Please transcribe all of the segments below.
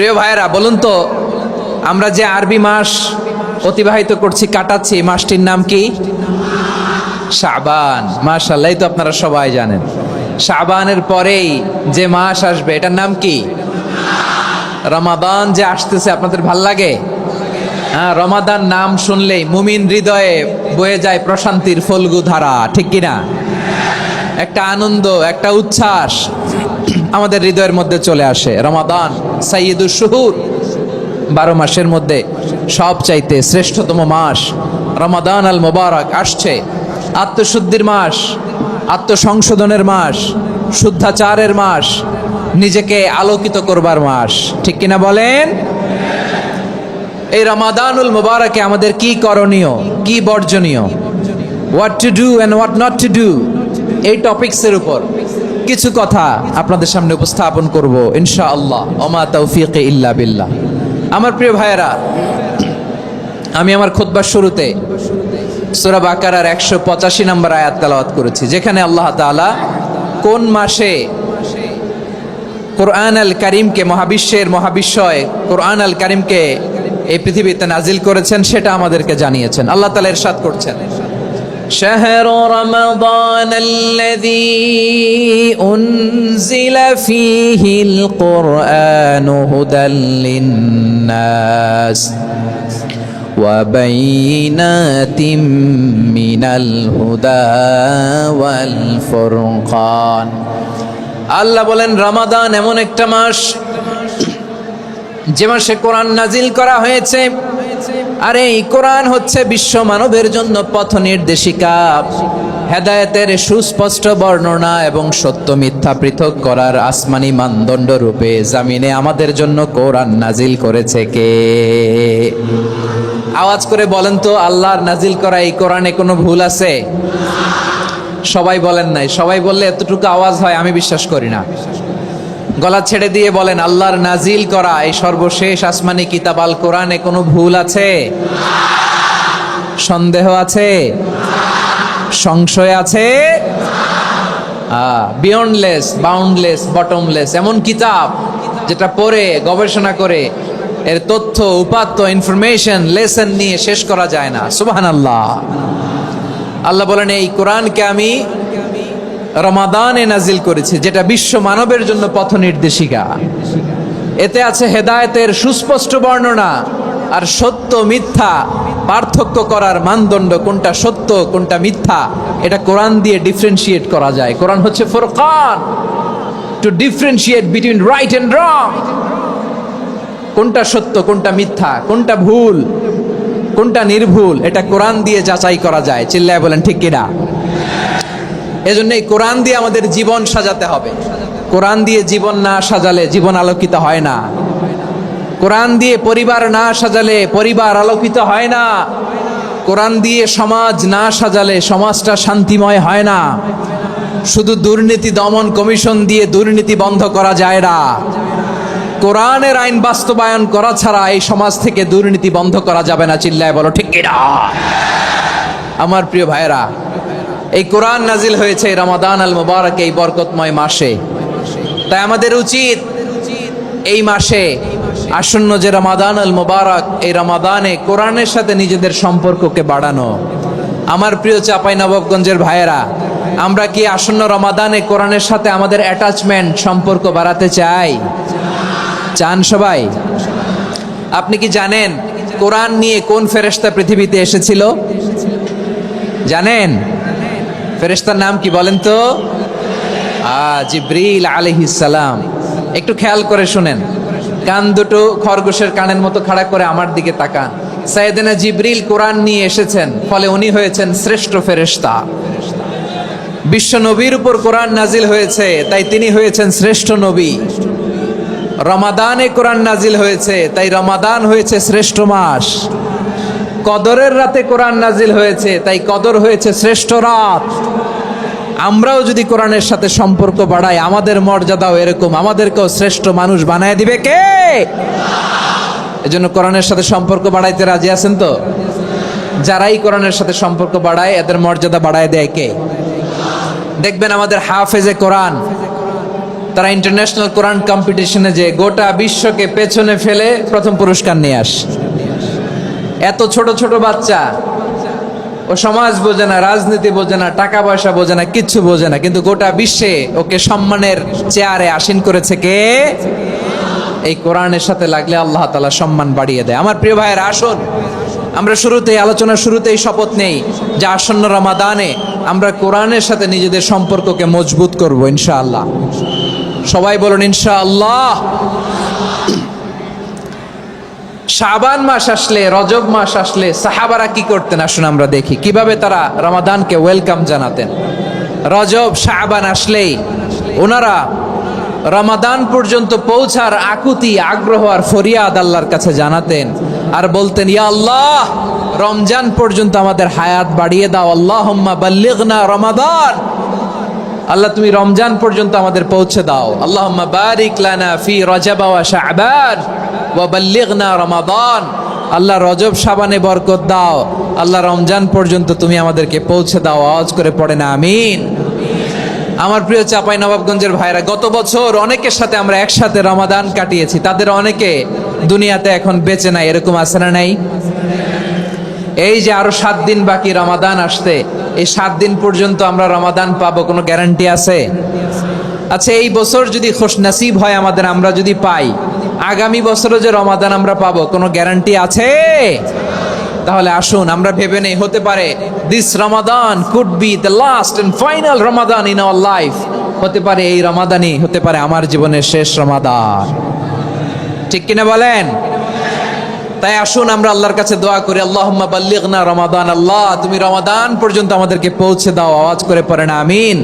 প্রিয় ভাইয়েরা, বলুন তো আমরা যে আরবি মাস অতিবাহিত করছি, কাটাচ্ছি, মাসটির নাম কি? শাবান। মাশাআল্লাহ, তো আপনারা সবাই জানেন শাবানের পরেই যে মাস আসবে এটার নাম কি? রমাদান যে আসতেছে, আপনাদের ভাল লাগে? হ্যাঁ, রমাদান নাম শুনলেই মুমিন হৃদয়ে বয়ে যায় প্রশান্তির ফল্গু ধারা, ঠিক কিনা? একটা আনন্দ, একটা উচ্ছ্বাস আমাদের হৃদয়ের মধ্যে চলে আসে। রমাদান সাইয়্যিদুশ শুহুর, 12 মাসের মধ্যে সবচাইতে শ্রেষ্ঠতম মাস রমাদান আল মুবারক আসছে। আত্মশুদ্ধির মাস, আত্মসংশোধনের মাস, শুদ্ধাচারের মাস, নিজেকে আলোকিত করবার মাস, ঠিক কিনা বলেন? এই রমাদানুল মুবারকে আমাদের কি করণীয়, কি বর্জনীয়, what to do and what not to do, এই টপিকসের উপর কিছু কথা আপনাদের সামনে উপস্থাপন করব ইনশাআল্লাহ। ওমা তাওফীকি ইল্লা বিল্লাহ। আমার প্রিয় ভাইয়েরা, আমি আমার খুতবার শুরুতে সূরা বাকারার 185 নম্বর আয়াত তেলাওয়াত করেছি, যেখানে আল্লাহ তাআলা কোন মাসে কোরআন আল কারীমকে, মহাবিশ্বের মহাবিশ্বয় কোরআন আল কারীমকে এই পৃথিবীতে নাজিল করেছেন সেটা আমাদেরকে জানিয়েছেন। আল্লাহ তাআলা ইরশাদ করছেন, شهر رمضان الذي أنزل فيه القرآن هدى للناس وبينات من الهدى والفرقان। আল্লাহ বলেন রমাদান এমন একটা মাস যে মাসে কোরআন নাজিল করা হয়েছে, আর এই কোরআন হচ্ছে বিশ্ব মানবের জন্য পথ নির্দেশিকা, হেদায়েতের সুস্পষ্ট বর্ণনা এবং সত্য মিথ্যা পৃথক করার আসমানি মানদণ্ড রূপে জামিনে আমাদের জন্য কোরআন নাজিল করেছে কে? আওয়াজ করে বলেন তো, আল্লাহর নাজিল করা এই কোরআনে কোনো ভুল আছে? সবাই বলেন নাই। সবাই বললে এতটুকু আওয়াজ হয় আমি বিশ্বাস করি না। গলা ছেড়ে দিয়ে বলেন, আল্লাহর নাজিল করা এই সর্বশেষ আসমানি কিতাব আল কোরআনে কোনো ভুল আছে? সন্দেহ আছে? সংশয় আছে? বিয়ন্ডলেস, বাউন্ডলেস, বটমলেস এমন কিতাব যেটা পড়ে গবেষণা করে এর তথ্য, উপাত্ত, ইনফরমেশন, লেসন নিয়ে শেষ করা যায় না। সুবহানাল্লাহ। আল্লাহ বলেন এই কোরআনকে আমি রমাদানে নাজিল করেছি, যেটা বিশ্ব মানবের জন্য পথ নির্দেশিকা। এতে আছে হেদায়েতের সুস্পষ্ট বর্ণনা আর সত্য মিথ্যা পার্থক্য করার মানদণ্ড, কোনটা সত্য কোনটা মিথ্যা এটা কোরআন দিয়ে ডিফারেন্সিয়েট করা যায়। কোরআন হচ্ছে ফুরকান, to differentiate between right and wrong. কোনটা সত্য, কোনটা মিথ্যা, কোনটা ভুল, কোনটা নির্ভুল, এটা কোরআন দিয়ে যাচাই করা যায়। চিল্লায় বলেন ঠিক কিনা? এজন্য এই কোরআন দিয়ে আমাদের জীবন সাজাতে হবে। কোরআন দিয়ে জীবন না সাজালে জীবন আলোকিত হয় না। কোরআন দিয়ে পরিবার না সাজালে পরিবার আলোকিত হয় না। কোরআন দিয়ে সমাজ না সাজালে সমাজটা শান্তিময় হয় না। শুধু দুর্নীতি দমন কমিশন দিয়ে দুর্নীতি বন্ধ করা যায় না। কোরআনের আইন বাস্তবায়ন করা ছাড়া এই সমাজ থেকে দুর্নীতি বন্ধ করা যাবে না। চিল্লায় বলো ঠিক কিনা? আমার প্রিয় ভাইয়েরা, এই কোরআন নাজিল হয়েছে রমাদান আল মুবারক, এই বরকতময় মাসে। তাই আমাদের উচিত এই মাসে আসন্ন যে রমাদান আল মুবারক, এই রমাদানে কোরআনের সাথে নিজেদের সম্পর্ককে বাড়ানো। আমার প্রিয় চাঁপাইনবাবগঞ্জের ভাইয়েরা, আমরা কি আসন্ন রমাদানে কোরআনের সাথে আমাদের অ্যাটাচমেন্ট, সম্পর্ক বাড়াতে চাই? চান সবাই? আপনি কি জানেন কোরআন নিয়ে কোন ফেরেশতা পৃথিবীতে এসেছিল? জানেন? ফেরেশতার নাম কি বলেন তো? জিবরিল আলাইহিস সালাম। একটু খেয়াল করে শুনেন, কান দুটো খরগোশের কানের মতো খাড়া করে আমার দিকে তাকান। সাইয়েদনা জিবরিল কোরআন নিয়ে এসেছেন, ফলে উনি হয়েছেন শ্রেষ্ঠ ফেরেশতা। বিশ্ব নবীর উপর কোরআন নাজিল হয়েছে, তাই তিনি হয়েছেন শ্রেষ্ঠ নবী। রমাদানে কোরআন নাজিল হয়েছে, তাই রমাদান হয়েছে শ্রেষ্ঠ মাস। কদরের রাতে কোরআন নাজিল হয়েছে, তাই কদর হয়েছে শ্রেষ্ঠ রাত। আমরাও যদি কোরআনের সাথে সম্পর্ক বাড়াই, আমাদের মর্যাদাও এরকম, আমাদেরকেও শ্রেষ্ঠ মানুষ বানায় দিবে কে? এজন্য কোরআনের সাথে সম্পর্ক বাড়াইতে রাজি আছেন তো? যারাই কোরআনের সাথে সম্পর্ক বাড়ায় এদের মর্যাদা বাড়ায় দেয় কে? দেখবেন আমাদের হাফেজে কোরআন তারা ইন্টারন্যাশনাল কোরআন কম্পিটিশনে যে গোটা বিশ্বকে পেছনে ফেলে প্রথম পুরস্কার নিয়ে আসে। এত ছোট ছোট বাচ্চা, ও সমাজ বোঝে না, রাজনীতি বোঝে না, টাকা পয়সা বোঝে না, কিচ্ছু বোঝে না, কিন্তু গোটা বিশ্বে ওকে সম্মানের চেয়ারে আসীন করেছে কে? এই কোরআনের সাথে লাগলে আল্লাহ তাআলা সম্মান বাড়িয়ে দেয়। আমার প্রিয় ভাইয়েরা, আসুন আমরা শুরুতেই, আলোচনার শুরুতেই শপথ নেই যে আসন্ন রমাদানে আমরা কোরআনের সাথে নিজেদের সম্পর্ককে মজবুত করব ইনশাআল্লাহ। সবাই বলুন ইনশাআল্লাহ। শাবান মাস আসলে, রজব মাস আসলে সাহাবারা কি করতেন আসুন আমরা দেখি কিভাবে তারা রমাদানকে ওয়েলকাম জানাতেন। রজব শাবান আসলেই ওনারা রমাদান পর্যন্ত পৌঁছার আকুতি, আগ্রহ আর ফরিয়াদ আল্লাহর কাছে জানাতেন আর বলতেন, ইয়া আল্লাহ, রমজান পর্যন্ত আমাদের হায়াত বাড়িয়ে দাও। আল্লাহুম্মা বাল্লিগনা রমাদান, আল্লাহ তুমি রমজান পর্যন্ত আমাদের পৌঁছে দাও। আল্লাহুম্মা বারিক লানা ফি রজব ওয়া শাবান ওয়া বাল্লিগনা রমাদান, আল্লাহ রজব শাবানে বরকত দাও, আল্লাহ রমজান পর্যন্ত তুমি আমাদেরকে পৌঁছে দাও। আওয়াজ করে পড়েন আমিন। আমার প্রিয় চাপাই নবাবগঞ্জের ভাইরা, গত বছর অনেকের সাথে আমরা একসাথে রমাদান কাটিয়েছি, তাদের অনেকে দুনিয়াতে এখন বেঁচে নাই, এরকম আছে না নাই? এই যে আরো 7 দিন বাকি রমাদান আসতে, এই 7 দিন পর্যন্ত আমরা রমাদান পাবো, কোনো গ্যারান্টি আছে? আচ্ছা, এই বছর যদি খুশনসিব হয় আমাদের, আমরা যদি পাই, আগামী বছরও যে রমাদান আমরা পাবো, কোনো গ্যারান্টি আছে? তাহলে আসুন আমরা ভেবে নেই, হতে পারে this Ramadan could be the last and final Ramadan in our life. হতে পারে এই রমাদানই হতে পারে আমার জীবনের শেষ রমাদান। ঠিক কিনা বলেন? তাই আসুন আমরা আল্লাহর কাছে দোয়া করি, আল্লাহুম্মা বাল্লিগনা রমাদান, আল্লাহ তুমি রমাদান পর্যন্ত আমাদেরকে পৌঁছে দাও। আওয়াজ করে পড়েন আমিন।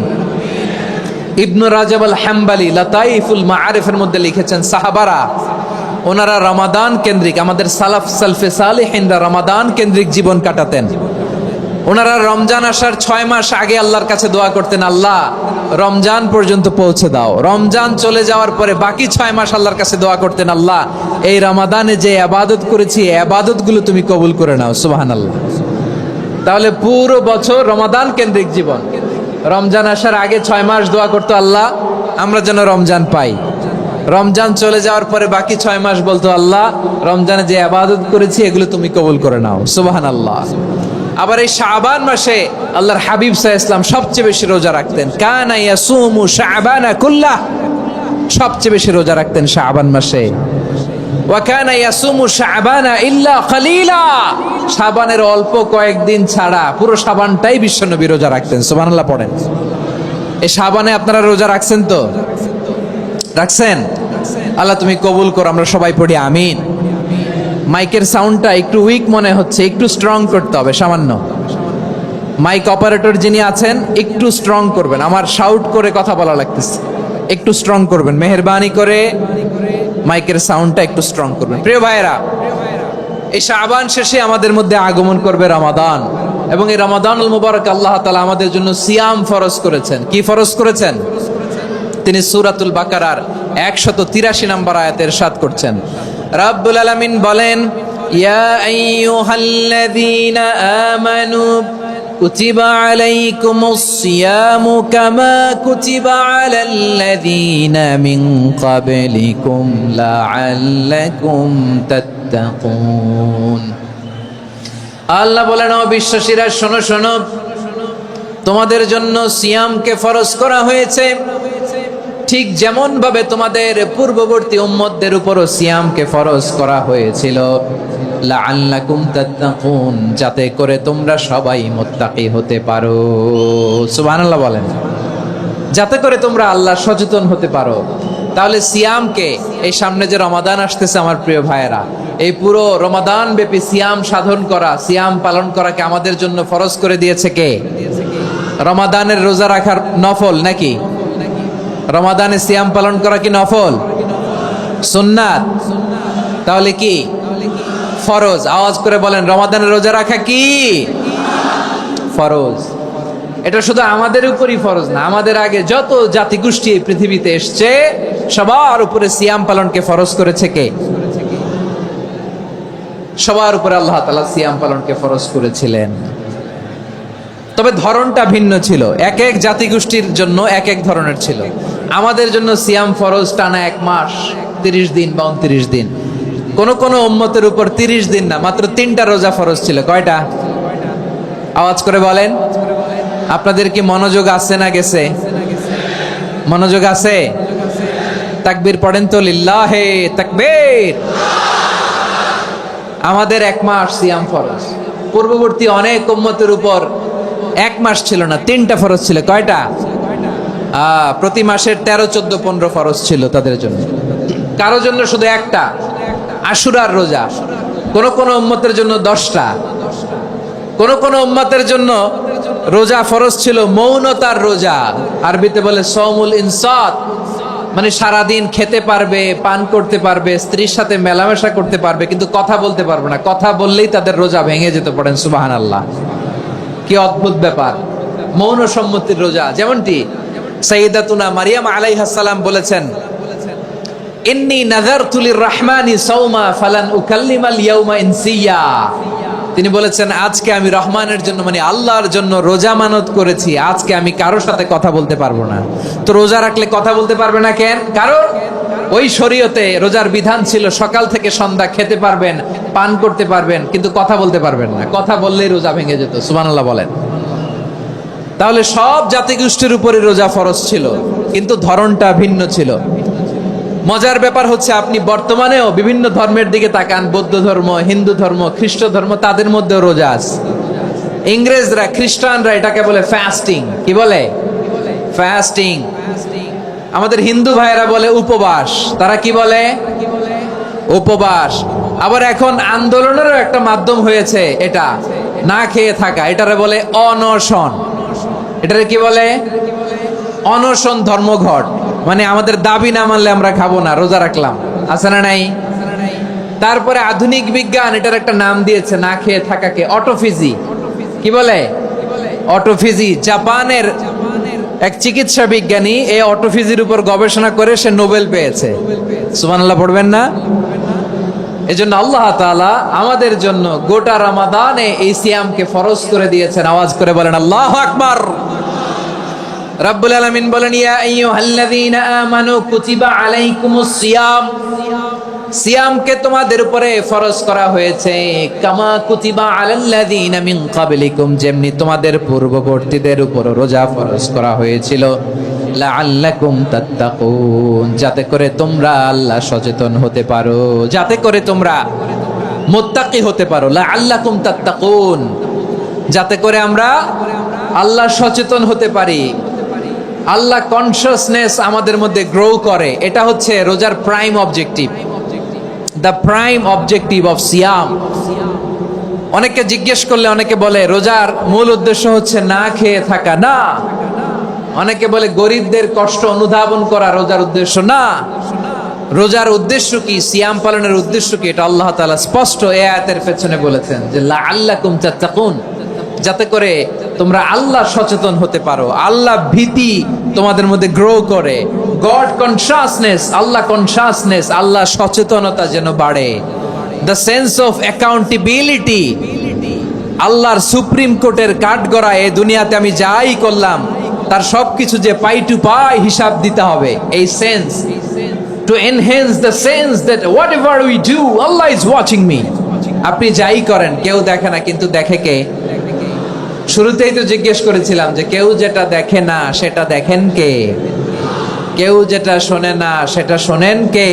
ইবনু রাজব আল হাম্বলি লাতাইফুল মাআরিফের মধ্যে লিখেছেন, সাহাবারা ওনারা রমাদান কেন্দ্রিক, আমাদের সালাফ সালফে সালেহিনরা রমাদান কেন্দ্রিক জীবন কাটাতেন। ওনারা রমজান আসার 6 মাস আগে আল্লাহর কাছে দোয়া করতেন, আল্লাহ রমজান পর্যন্ত পৌঁছে দাও। রমজান চলে যাওয়ার পরে বাকি 6 মাস আল্লাহর কাছে দোয়া করতেন, আল্লাহ এই রমাদানে যে ইবাদত করেছি, ইবাদতগুলো তুমি কবুল করে নাও। সুবহানাল্লাহ। তাহলে পুরো বছর রমাদান কেন্দ্রিক জীবন। রমজান আসার আগে 6 মাস দোয়া করতো, আল্লাহ আমরা যেন রমজান পাই। রমজান চলে যাওয়ার পরে বাকি 6 মাস বলতো, আল্লাহ রমজানে যে ইবাদত করেছি এগুলো তুমি কবুল করে নাও। সুবহানাল্লাহ। আবার এই শাবান মাসে আল্লাহর হাবিব সাল্লাল্লাহু আলাইহি ওয়াসাল্লাম সবচেয়ে বেশি রোজা রাখতেন। কানা ইয়াসুমু শাবানা কুল্লাহ, সবচেয়ে বেশি রোজা রাখতেন শাবান মাসে। ওয়া কানা ইয়াসুমু শাবানা ইল্লা কালিলা, শাবানের অল্প কয়েকদিন ছাড়া পুরো শাবানটাই বিশ্বনবী রোজা রাখতেন। সুবহানাল্লাহ পড়েন। এই শাবানে আপনারা রোজা রাখছেন তো? রাখছেন? আল্লাহ তুমি কবুল করো, আমরা সবাই পড়ি আমিন। মাইকের সাউন্ডটা একটু উইক মনে হচ্ছে, একটু স্ট্রং করতে হবে সামান্য। মাইক অপারেটর যিনি আছেন একটু স্ট্রং করবেন, আমার শাউট করে কথা বলা লাগতেছে, একটু স্ট্রং করবেন মেহেরবানি করে, মাইকের সাউন্ডটা একটু স্ট্রং করবেন। প্রিয় ভাইয়েরা, এই শাবান শেষে আমাদের মধ্যে আগমন করবে রমাদান, এবং এই রমাদানুল মুবারক আল্লাহ তাআলা আমাদের জন্য সিয়াম ফরজ করেছেন। কি ফরজ করেছেন? তিনি সূরাতুল বাকারার 183 নম্বর আয়াতে ইরশাদ করছেন, রাব্বুল আলামিন বলেন, ইয়া আইয়ুহাল্লাযীনা আমানু কুতিবা আলাইকুমুস সিয়ামু কামা কুতিবা আলাল্লাযীনা মিন ক্বাবলিকুম লাআল্লাকুম তাত্তাকুন। আল্লাহ বলেন, ও বিশ্বাসীরা শোনো শোনো, তোমাদের জন্য সিয়ামকে ফরজ করা হয়েছে, ঠিক যেমন ভাবে তোমাদের পূর্ববর্তী উম্মতদের উপরও সিয়ামকে ফরজ করা হয়েছিল, লাআল্লাকুম তাত্তাকুন, যাতে করে তোমরা সবাই মুত্তাকি হতে পারো। সুবহানাল্লাহ বলেন, যাতে করে তোমরা আল্লাহ সচেতন হতে পারো। তাহলে সিয়ামকে, এই সামনে যে রমাদান আসতেছে আমার প্রিয় ভাইয়েরা, এই পুরো রমাদান ব্যাপী সিয়াম সাধন করা, সিয়াম পালন করাকে আমাদের জন্য ফরজ করে দিয়েছে কে? রমাদানের রোজা রাখার নফল নাকি? রমাদানে সিয়াম পালন করা কি নফল? সুন্নাত? তাহলে কি ফরজ? আওয়াজ করে বলেন, রমাদানের রোজা রাখা কি ফরজ? এটা শুধু আমাদের উপরই ফরজ না, আমাদের আগে যত জাতিগোষ্ঠী এই পৃথিবীতে এসছে সবার উপরে সিয়াম পালনকে ফরজ করেছে কে? সবার উপরে আল্লাহ তাআলা সিয়াম পালনকে ফরজ করেছিলেন। তবে ধরনটা ভিন্ন ছিল, এক এক জাতিগোষ্ঠীর জন্য এক এক ধরনের ছিল। আমাদের জন্য সিয়াম ফরজ টানা 1 মাস 30 দিন বা 29 দিন। কোন কোন উম্মতের উপর 30 দিন না, মাত্র 3টা রোজা ফরজ ছিল। কয়টা? আওয়াজ করে বলেন। আপনাদের কি মনোযোগ আছে না গেছে? মনোযোগ আছে? তাকবীর পড়েন তো, লিল্লাহে তাকবীর। আমাদের 1 মাস সিয়াম ফরজ। পূর্ববর্তী অনেক উম্মতের উপর 1 মাস ছিল না, 3টা ফরজ ছিল। কয়টা? প্রতি মাসের 13, 14, 15 ফরজ ছিল তাদের জন্য। কারো জন্য শুধু একটা, আশুরার রোজা। কোন কোন উম্মতের জন্য 10টা। কোন কোন উম্মতের জন্য রোজা ফরজ ছিল মৌনতার রোজা, আরবিতে বলে সওমুল ইনসাত, মানে সারাদিন খেতে পারবে, পান করতে পারবে, স্ত্রীর সাথে মেলামেশা করতে পারবে, কিন্তু কথা বলতে পারবে না। কথা বললেই তাদের রোজা ভেঙে যেত। পড়েন সুবহানাল্লাহ। কি অদ্ভুত ব্যাপার! মৌন সম্মতির রোজা। যেমনটি সাইয়্যিদাতুনা মারিয়াম আলাইহাস সালাম বলেছেন, ইন্নী নাযারতু লির-রাহমানি সাওমা ফালান উকাল্লিমাল ইয়াওমা ইনসিয়া। তিনি বলেছেন, আজকে আমি রহমানের জন্য, মানে আল্লাহর জন্য রোজা মানত করেছি, আজকে আমি কারোর সাথে কথা বলতে পারবো না। তো রোজা রাখলে কথা বলতে পারবে না কেন? কারণ ওই শরীয়তে রোজার বিধান ছিল সকাল থেকে সন্ধ্যা খেতে পারবেন, পান করতে পারবেন, কিন্তু কথা বলতে পারবেন না। কথা বললেই রোজা ভেঙে যেত। সুবহানাল্লাহ বলেন। তাহলে সব জাতিগোষ্ঠীর উপরে রোজা ফরজ ছিল, কিন্তু ধরনটা ভিন্ন ছিল। মজার ব্যাপার হচ্ছে, আপনি বর্তমানেও বিভিন্ন ধর্মের দিকে তাকান, বৌদ্ধ ধর্ম, হিন্দু ধর্ম, খ্রিস্ট ধর্ম, তাদের মধ্যেও রোজা আছে। ইংরেজরা, খ্রিস্টানরা এটাকে বলে ফাস্টিং। কি বলে? ফাস্টিং। আমাদের হিন্দু ভাইয়েরা বলে উপবাস। তারা কি বলে? উপবাস। আবার এখন আন্দোলনেরও একটা মাধ্যম হয়েছে এটা, না খেয়ে থাকা। এটারে বলে অনশন। এটারে কি বলে? অনশন ধর্মঘট। মানে আমাদের দাবি না মানলে আমরা খাবো না, রোজা রাখলাম। আছে না নাই? তারপরে আধুনিক বিজ্ঞান এটার একটা নাম দিয়েছে না খেয়ে থাকাকে, অটোফিজি। কি বলে? অটোফিজি। জাপানের এক চিকিৎসা বিজ্ঞানী এই অটোফিজির উপর গবেষণা করে সে নোবেল পেয়েছে। সুবহানাল্লাহ পড়বেন না? এজন্য আল্লাহ তাআলা আমাদের জন্য গোটা রমাদানে এই সিয়ামকে ফরজ করে দিয়েছেন। আওয়াজ করে বলেন আল্লাহু আকবার। রাব্বুল আলামিন বলেন, ইয়া আইয়ুহাল্লাযীনা আমানু কুতিবা আলাইকুমুস সিয়াম। সিয়ামকে তোমাদের উপরে ফরজ করা হয়েছে, কামা কুতিবা আলাল্লাযীনা মিন ক্বাবলিকুম, যেমনি তোমাদের পূর্ববর্তীদের উপর রোজা ফরজ করা হয়েছিল, লাআল্লাকুম তাত্তাকুন, যাতে করে তোমরা আল্লাহ সচেতন হতে পারো, যাতে করে তোমরা মুত্তাকি হতে পারো। লাআল্লাকুম তাত্তাকুন, যাতে করে আমরা আল্লাহ সচেতন হতে পারি, আল্লাহ কনসিয়াসনেস আমাদের মধ্যে গ্রো করে। এটা হচ্ছে রোজার prime objective, the prime objective of সিয়াম। অনেকে জিজ্ঞেস করলে অনেকে বলে রোজার মূল উদ্দেশ্য হচ্ছে না খেয়ে থাকা। না। অনেকে বলে গরিবদের কষ্ট অনুধাবন করা রোজার উদ্দেশ্য। না। রোজার উদ্দেশ্য কি? সিয়াম পালনের উদ্দেশ্য কি? এটা আল্লাহ তাআলা স্পষ্ট এই আয়াতের পেছনে বলেছেন যে লাআল্লাকুম তাত্তাকুন, যাতে করে তোমরা আল্লাহ সচেতন হতে পারো, আল্লাহ ভীতি তোমাদের মধ্যে গ্রো করে, গড কনসিয়াসনেস, আল্লাহ কনসিয়াসনেস, আল্লাহ সচেতনতা যেন বাড়ে, দ্য সেন্স অফ অ্যাকাউন্টেবিলিটি। আল্লাহর সুপ্রিম কোর্টের কাঠগড়া এই দুনিয়াতে আমি যাই করলাম তার সবকিছু যে পাই টু পাই হিসাব দিতে হবে, এই sense, to enhance the sense that what ever we do Allah is watching me. আপনি যাই করেন কেউ দেখে না, কিন্তু দেখে কে? শুরুতেই তো জিজ্ঞেস করেছিলাম যে কেউ যেটা দেখে না সেটা দেখেন কে? কেউ যেটা শোনে না সেটা শোনেন কে?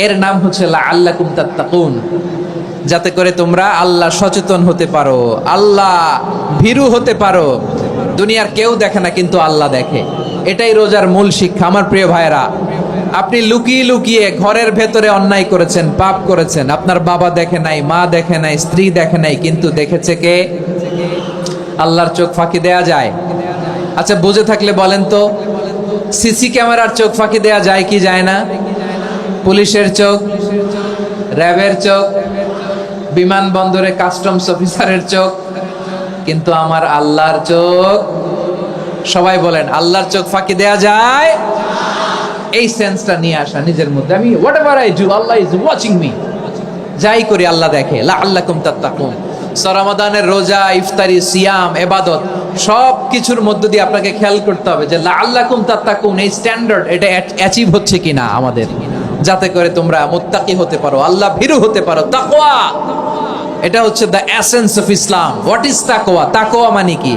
এর নাম হচ্ছে লাআল্লাকুম তাত্তাকুন, যাতে করে তোমরা আল্লাহ সচেতন হতে পারো, আল্লাহ ভীরু হতে পারো। দুনিয়ার কেউ দেখে না, কিন্তু আল্লাহ দেখে। এটাই রোজার মূল শিক্ষা। আমার প্রিয় ভাইরা, আপনি লুকিয়ে লুকিয়ে ঘরের ভেতরে অন্যায় করেছেন, পাপ করেছেন, আপনার বাবা দেখে নাই, মা দেখে নাই, স্ত্রী দেখে নাই, কিন্তু দেখেছে কে? আল্লাহর চোখ ফাঁকি দেয়া যায়? আচ্ছা, বুঝে থাকলে বলেন তো, সিসি ক্যামেরার চোখ ফাঁকি দেয়া যায় কি যায় না? পুলিশের চোখ, র্যাবের চোখ, বিমানবন্দরে কাস্টমস অফিসারের চোখ, কিন্তু আমার আল্লাহর চোখ? সবাই বলেন, আল্লাহর চোখ ফাঁকি দেয়া যায়? এই সেন্সটা নিয়ে আসা নিজের মধ্যে, আমি what ever I do Allah is watching me, যাই করি আল্লাহ দেখে। লাআল্লাকুম তাত্তাকুন। রমাদানের রোজা, ইফতারি, সিয়াম, ইবাদত সব কিছুর মধ্য দিয়ে আপনাকে খেয়াল করতে হবে যে লাআল্লাকুম তাত্তাকুন, এই স্ট্যান্ডার্ড এটা অ্যাচিভ হচ্ছে কিনা আমাদের, যাতে করে তোমরা মুত্তাকি হতে পারো, আল্লাহ ভীরু হতে পারো। তাকওয়া, এটা হচ্ছে the essence of Islam. What is তাকওয়া? তাকওয়া মানে কি?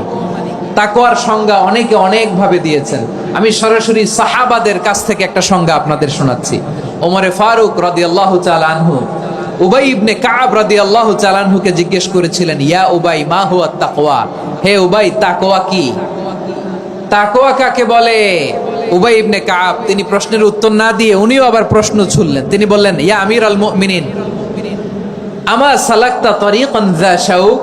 তাকওয়ার সংজ্ঞা অনেকে অনেক ভাবে দিয়েছেন। আমি সরাসরি সাহাবাদের কাছ থেকে একটা সংজ্ঞা আপনাদের শোনাচ্ছি। ওমরে ফারুক রাদিয়াল্লাহু তাআলা আনহু উবাই ইবনে কাব রাদিয়াল্লাহু তাআলা আনহুকে জিজ্ঞেস করেছিলেন, ইয়া উবাই মা হুয়া তাকওয়া, হে উবাই তাকওয়া কি? তাকওয়া কাকে বলে? উবাই ইবনে কাব তিনি প্রশ্নের উত্তর না দিয়ে উনিও আবার প্রশ্ন ছুড়লেন। তিনি বললেন, ইয়া আমিরাল মুমিনিন আমা সালাকতা তরিকান যা শাউক,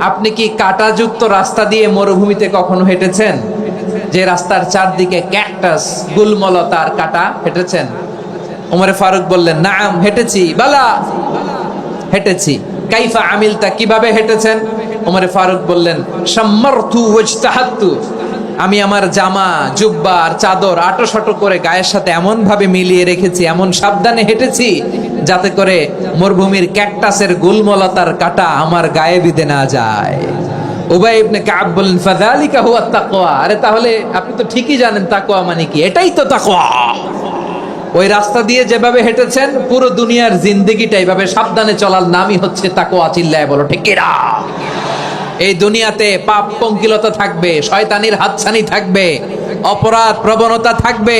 আপনি কি কাঁটাযুক্ত রাস্তা দিয়ে মরুভূমিতে কখনো হেঁটেছেন? যে রাস্তার চারদিকে ক্যাকটাস, গুলমলতার কাঁটা, হেঁটেছেন? ওমরে ফারুক বললেন, নাম হেঁটেছি, বালা হেঁটেছি। কাইফা আমিলতা, কিভাবে হেঁটেছেন? ওমরে ফারুক বললেন, শাম্মারতু ওয়াজতাহাতু, আমি আমার জামা, জুব্বা আর চাদর আটোসাটো করে গায়ের সাথে এমন ভাবে মিলিয়ে রেখেছি, এমন সাবধানে হেঁটেছি যাতে করে মরুভূমির ক্যাকটাসের গুলমলতার কাঁটা আমার গায়ে বিঁধে না যায়। উবাই ইবনে কাব বললেন, ফাযালিকা হুয়া তাকওয়া, আরে তাহলে আপনি তো ঠিকই জানেন তাকওয়া মানে কি, এটাই তো তাকওয়া। ওই রাস্তা দিয়ে যেভাবে হেঁটেছেন পুরো দুনিয়ার জিন্দেগিটা এইভাবে সাবধানে চলার নামই হচ্ছে তাকওয়া। চিল্লায় বলো ঠিক কিনা? এই দুনিয়াতে পাপ পঙ্কিলতা থাকবে, শয়তানির হাতছানি থাকবে, অপরাধ প্রবণতা থাকবে,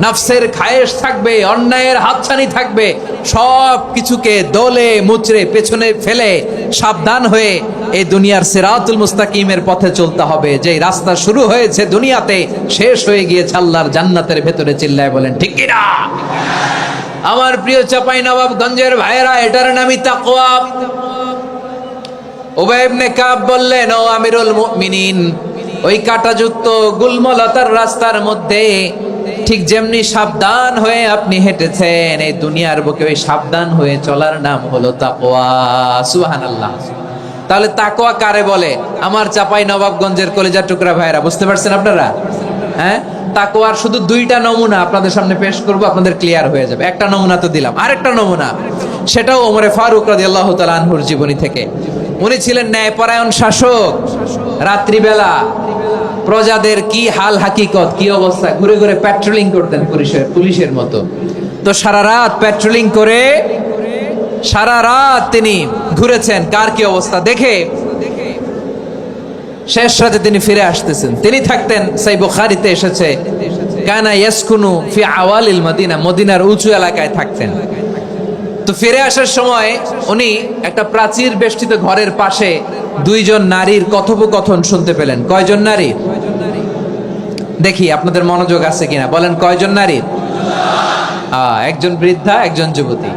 নফসের খায়েশ থাকবে, অন্যায়ের হাতছানি থাকবে। সব কিছুকে দলে মুচড়ে পেছনে ফেলে সাবধান হয়ে এই দুনিয়ার সিরাতুল মুস্তাকিমের পথে চলতে হবে। যে রাস্তা শুরু হয়েছে দুনিয়াতে, শেষ হয়ে গিয়েছে আল্লাহর জান্নাতের ভেতরে। চিল্লায় বলেন ঠিক কিনা? আমার প্রিয় চাঁপাইনবাবগঞ্জের ভাইয়েরা, এটার নামই তাকওয়া। উবাই ইবনে কাব বললেন, ও আমিরুল মুমিনিন, ওই কাঁটাযুক্ত গুলমলতার রাস্তার মধ্যে ঠিক যেমনি সাবধান হয়ে আপনি হেঁটেছেন, এই দুনিয়ার বুকে ওই সাবধান হয়ে চলার নাম হলো তাকওয়া। সুবহানাল্লাহ। তাহলে তাকওয়া কারে বলে? আমার চাঁপাইনবাবগঞ্জের কলিজার টুকরা ভাইয়েরা, বুঝতে পারছেন আপনারা? হ্যাঁ, তাকওয়ার শুধু দুইটা নমুনা আপনাদের সামনে পেশ করব, আপনাদের ক্লিয়ার হয়ে যাবে। একটা নমুনা তো দিলাম, আরেকটা নমুনা, সেটাও ওমরে ফারুক রাদিয়াল্লাহু তাআলা আনহুর জীবনী থেকে। উনি ছিলেন ন্যায়পরায়ণ শাসক। রাত্রিবেলা প্রজাদের কি হাল হাকিকত, কি অবস্থা, ঘুরে ঘুরে প্যাট্রোলিং করতেন পুলিশের মতো। তো সারা রাত প্যাট্রোলিং করে সারা রাত তিনি ঘুরেছেন কার কি অবস্থা দেখে। শেষ রাতে তিনি ফিরে আসতেছেন। তিনি থাকতেন, সেই বুখারীতে এসেছে, কানা ইয়াসকুনু ফি আওয়ালিল মদিনা, মদিনার উঁচু এলাকায় থাকতেন। তো ফিরে আসার সময় উনি একটা প্রাচীর বেষ্টিত ঘরের পাশে দুইজন নারীর কথোপকথন শুনতে পেলেন। কয়জন নারী? দেখি আপনাদের মনোযোগ আছে কিনা, বলেন কয়জন নারী? একজন বৃদ্ধা, একজন যুবতী।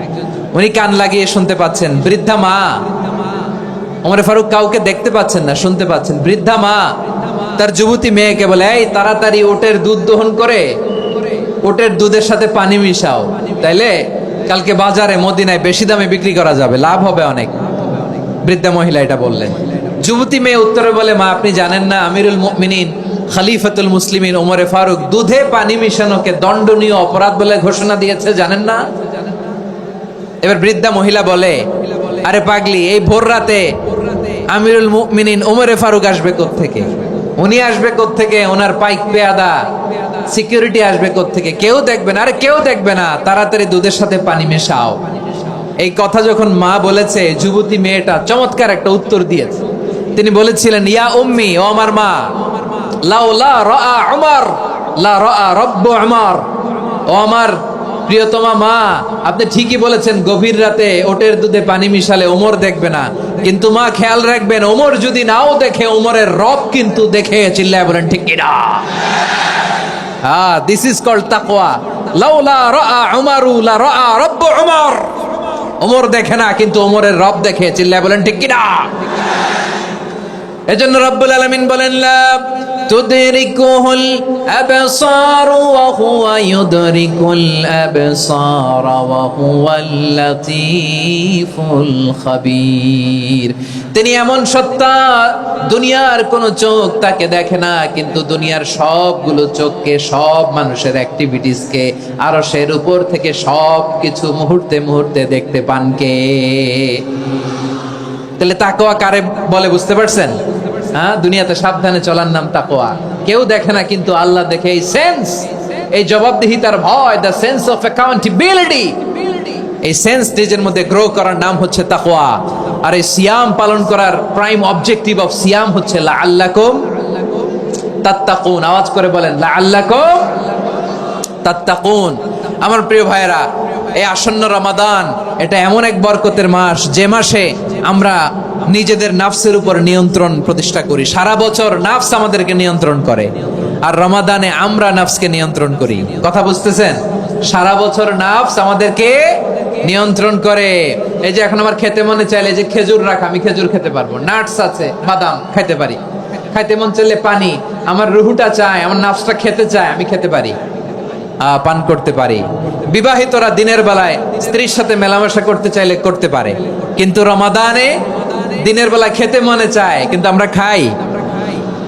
উনি কান লাগিয়ে শুনতে পাচ্ছেন। বৃদ্ধা মা, ওমরে ফারুক কাউকে দেখতে পাচ্ছেন না, শুনতে পাচ্ছেন। বৃদ্ধা মা তার যুবতী মেয়েকে বলে, এই তাড়াতাড়ি ওটের দুধ দহন করে ওটের দুধের সাথে পানি মিশাও, তাইলে কালকে বাজারে মদিনায় বেশি দামে বিক্রি করা যাবে, লাভ হবে অনেক। বৃদ্ধা মহিলা এটা বললেন। যুবতী মেয়ে উত্তরে বলে, মা আপনি জানেন না আমিরুল মুমিনিন খলিফাতুল মুসলিমিন ওমরে ফারুক দুধে পানি মিশানোকে দণ্ডনীয় অপরাধ বলে ঘোষণা দিয়েছে, জানেন না? এবার বৃদ্ধা মহিলা বলে, আরে পাগলি, এই ভোর রাতে আমিরুল মুমিনিন ওমরে ফারুক আসবে কোত্থেকে? উনি আসবে কোত্থেকে? ওনার পাইক পেয়াদা সিকিউরিটি আসবে কোত্থেকে? কেউ দেখবে না। আরে কেউ দেখবে না, তাড়াতাড়ি দুধের সাথে পানি মেশাও। এই কথা যখন মা বলেছে, যুবতী মেয়েটা চমৎকার একটা উত্তর দিয়েছে। তিনি বলেছিলেন, ইয়া উম্মি, ও আমার মা, লাউলা রাআ উমর লা রাআ রব্বু উমর, ও আমার প্রিয়তমা মা, আপনি ঠিকই বলেছেন, গভীর রাতে ওটের দুধে পানি মিশালে ওমর দেখবে না, কিন্তু মা খেয়াল রাখবেন, ওমর যদি নাও দেখে, ওমরের রব কিন্তু দেখে। চিল্লায় বলেন ঠিক কিনা? দিস ইজ কল্ড তাকওয়া। লাউলা রাআ উমরু লা রাআ রব্বু উমর, ওমর দেখে না কিন্তু ওমরের রব দেখে। চিল্লায় বলেন ঠিক কিনা? এজন্য রব্বুল আলামিন বলেন, লা তুদরিকুহুল আবসার ওয়া হুয়া ইউদরিকুল আবসার ওয়া হুয়াল লাতীফুল খাবীর। তিনি এমন সত্তা, দুনিয়ার কোন চোখ তাকে দেখে না, কিন্তু দুনিয়ার সবগুলো চোখকে, সব মানুষের অ্যাক্টিভিটিসকে আরশের উপর থেকে সব কিছু মুহূর্তে মুহূর্তে দেখতে পান কে? তাহলে তাকওয়া কারে বলে বুঝতে পারছেন? হ্যাঁ, দুনিয়াতে সাবধানে চলার নাম তাকওয়া। কেউ দেখে না, কিন্তু আল্লাহ দেখে। এই সেন্স, এই জবাবদিহিতার ভয়, দ্য সেন্স অফ অ্যাকাউন্টেবিলিটি, এই সেন্স নিজের মধ্যে গ্রো করার নাম হচ্ছে তাকওয়া। আর এই সিয়াম পালন করার প্রাইম অবজেক্টিভ অফ সিয়াম হচ্ছে লাআল্লাকুম তাত্তাকুন। আওয়াজ করে বলেন লাআল্লাকুম তাত্তাকুন। আমার প্রিয় ভাইয়েরা, এই আসন্ন রমাদান এটা এমন এক বরকতের মাস, যে মাসে আমরা নিজেদের নাফসের উপর নিয়ন্ত্রণ প্রতিষ্ঠা করি। সারা বছর নাফস আমাদেরকে নিয়ন্ত্রণ করে, আর রমাদানে আমরা নাফসকে নিয়ন্ত্রণ করি। কথা বুঝতেছেন? সারা বছর নাফস আমাদেরকে নিয়ন্ত্রণ করে। এই যে এখন আমার খেতে মনে চাইলে, যে খেজুর রাখা, আমি খেজুর খেতে পারবো, নাটস আছে, বাদাম খাইতে পারি। খাইতে মন চাইলে পানি, আমার রুহুটা চায়, আমার নাফসটা খেতে চায়, আমি খেতে পারি, পান করতে পারি। বিবাহিতরা দিনের বেলায় স্ত্রীর সাথে মেলামেশা করতে চাইলে করতে পারে, কিন্তু রমাদানে দিনের বেলায় খেতে মনে চায়, কিন্তু আমরা খাই।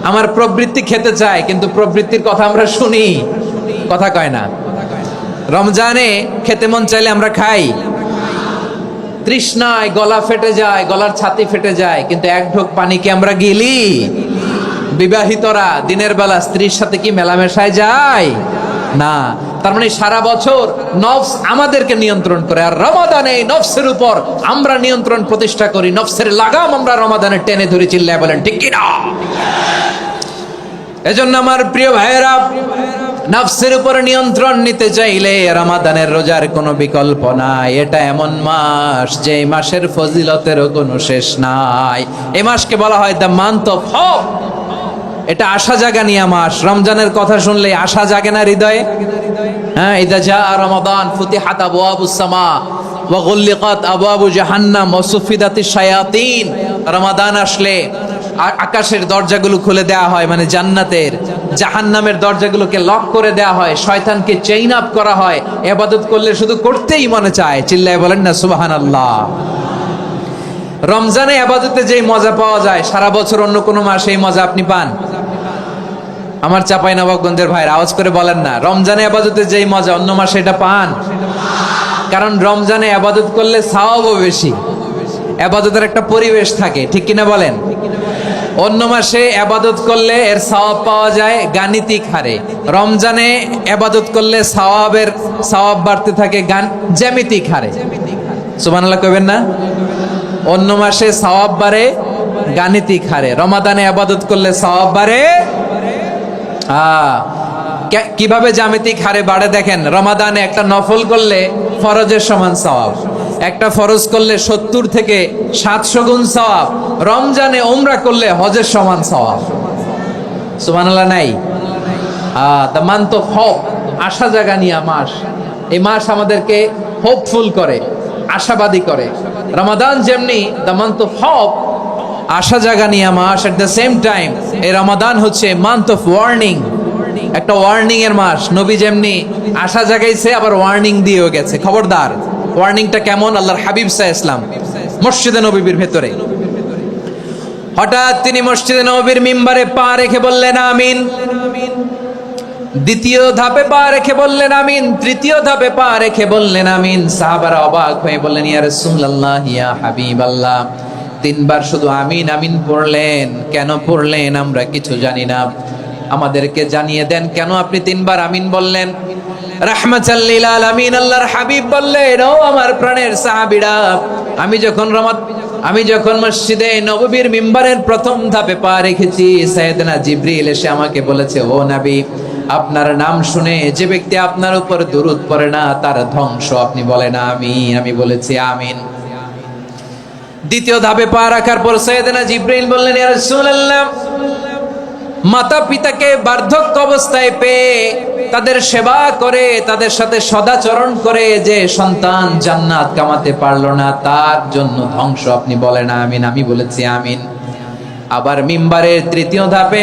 আমার প্রবৃত্তি খেতে চায়, কিন্তু প্রবৃত্তির কথা আমরা শুনি, কথা কয় না। রমজানে খেতে মন চাইলে আমরা খাই, তৃষ্ণায় গলা ফেটে যায়, গলার ছাতি ফেটে যায়, কিন্তু এক ঢোক পানি কি আমরা গিলি? বিবাহিতরা দিনের বেলা স্ত্রীর সাথে কি মেলামেশায় যায়? না। তার মানে সারা বছর নফস আমাদেরকে নিয়ন্ত্রণ করে, আর রমাদানে নফসের উপর আমরা নিয়ন্ত্রণ প্রতিষ্ঠা করি। নফসের লাগাম আমরা রমাদানে টেনে ধরে, চিল্লায় বলেন ঠিক কি না? এজন্য আমার প্রিয় ভাইয়েরা, নফসের উপর নিয়ন্ত্রণ নিতে চাইলে রমাদানের রোজার কোনো বিকল্প নাই। এটা এমন মাস যে এই মাসের ফজিলতেরও কোনো শেষ নাই। এই মাসকে বলা হয় দ্য মান্থ অফ হোপ। এটা আশা জাগানিয়া মাস। রমজানের কথা শুনলে আশা জাগে না হৃদয়ে? হ্যাঁ, ইদা জাআ রমাদান ফুতিহাত আবওয়াবুস সামা ওয়া গুল্লিকাত আবওয়াবু জাহান্নাম ওয়া সুফিদাতিশ শায়াতিন। রমাদান আসলে আকাশের দরজাগুলো খুলে দেওয়া হয়, মানে জান্নাতের। জাহান্নামের দরজাগুলোকে লক করে দেওয়া হয়, শয়তানকে চেইন আপ করা হয়। ইবাদত করলে শুধু করতেই মনে চায়, চিল্লায় বলেন না সুবহানাল্লাহ। রমজানে ইবাদতে যেই মজা পাওয়া যায়, সারা বছর অন্য কোনো মাসে এই মজা আপনি পান? আমার চাঁপাইনবাবগঞ্জের ভাইরা আওয়াজ করে বলেন না, রমজানে ইবাদতে যেই মজা অন্য মাসে এটা পান? কারণ রমজানে ইবাদত করলে সওয়াবও বেশি, ইবাদতের একটা পরিবেশ থাকে, ঠিক কিনা বলেন? অন্য মাসে ইবাদত করলে এর সওয়াব পাওয়া যায় গাণিতিক হারে, রমজানে ইবাদত করলে সওয়াব বাড়তে থাকে জ্যামিতিক হারে। সুবহানাল্লাহ কইবেন না? অন্য মাসে সওয়াব বাড়ে গাণিতিক হারে, রমাদানে ইবাদত করলে সওয়াব বাড়ে কিভাবে জ্যামিতিক হারে বাড়ে দেখেন। রমাদানে একটা নফল করলে ফরজের সমান সওয়াব, একটা ফরজ করলে 70 থেকে 700 গুণ সওয়াব। রমজানে উমরা করলে হজের সমান সওয়াব। সুবহানাল্লাহ নাই? দ্য মান্থ অফ হোপ, আশা জাগানিয়া মাস। এই মাস আমাদেরকে হোপফুল করে, আশাবাদী করে। রমাদান যেমনি দ্য মান্থ অফ হোপ, আশা জাগানিয়া মাস, এট দ্য সেম টাইম এই রমাদান হচ্ছে মান্থ অফ ওয়ার্নিং, একটা ওয়ার্নিং এর মাস। নবী যেমনি আশা জাগাইছে, আবার ওয়ার্নিং দিয়েও গেছে, খবরদার। ওয়ার্নিংটা কেমন? আল্লাহর হাবিব সাল্লাল্লাহু আলাইহি ওয়াসাল্লাম মসজিদে নববীর ভেতরে, হঠাৎ তিনি মসজিদে নববীর মিম্বারে পা রেখে বললেন আমিন। দ্বিতীয় ধাপে পা রেখে বললেন আমিন, তৃতীয় ধাপে পা রেখে বললেন আমিন। সাহাবারা অবাক হয়ে বললেন ইয়া রাসূলুল্লাহ, ইয়া হাবিবাল্লাহ, 3 বার শুধু আমিন আমিন পড়লেন, কেন পড়লেন আমরা কিছু জানি না, আমাদেরকে জানিয়ে দেন কেন আপনি 3 বার আমিন বললেন। রাহমাতাল লিল আলামিন আল্লাহর হাবিব বললেন, ও আমার প্রাণের সাহাবীরা, আমি যখন মসজিদে নববীর মিম্বারের প্রথম ধাপে পা রেখেছি, সাইয়েদনা জিবরিল এসে আমাকে বলেছে, ও নবী, আপনার নাম শুনে যে ব্যক্তি আপনার উপর দুরূদ পড়ে না তার ধ্বংস। আপনি বলেন আমিন। আমি বলেছি আমিন। দ্বিতীয় ধাপে পা রাখার পর সাইয়েদনা জিবরিল বললেন, ইয়া রাসূলুল্লাহ, মাতা পিতাকে বার্ধক্য অবস্থায় পেয়ে তাদের সেবা করে, তাদের সাথে সদাচরণ করে যে সন্তান জান্নাত কামাতে পারলো না, তার জন্য ধ্বংস। আপনি বলেন আমিন। আমি বলেছি আমিন। আবার মিম্বারের তৃতীয় ধাপে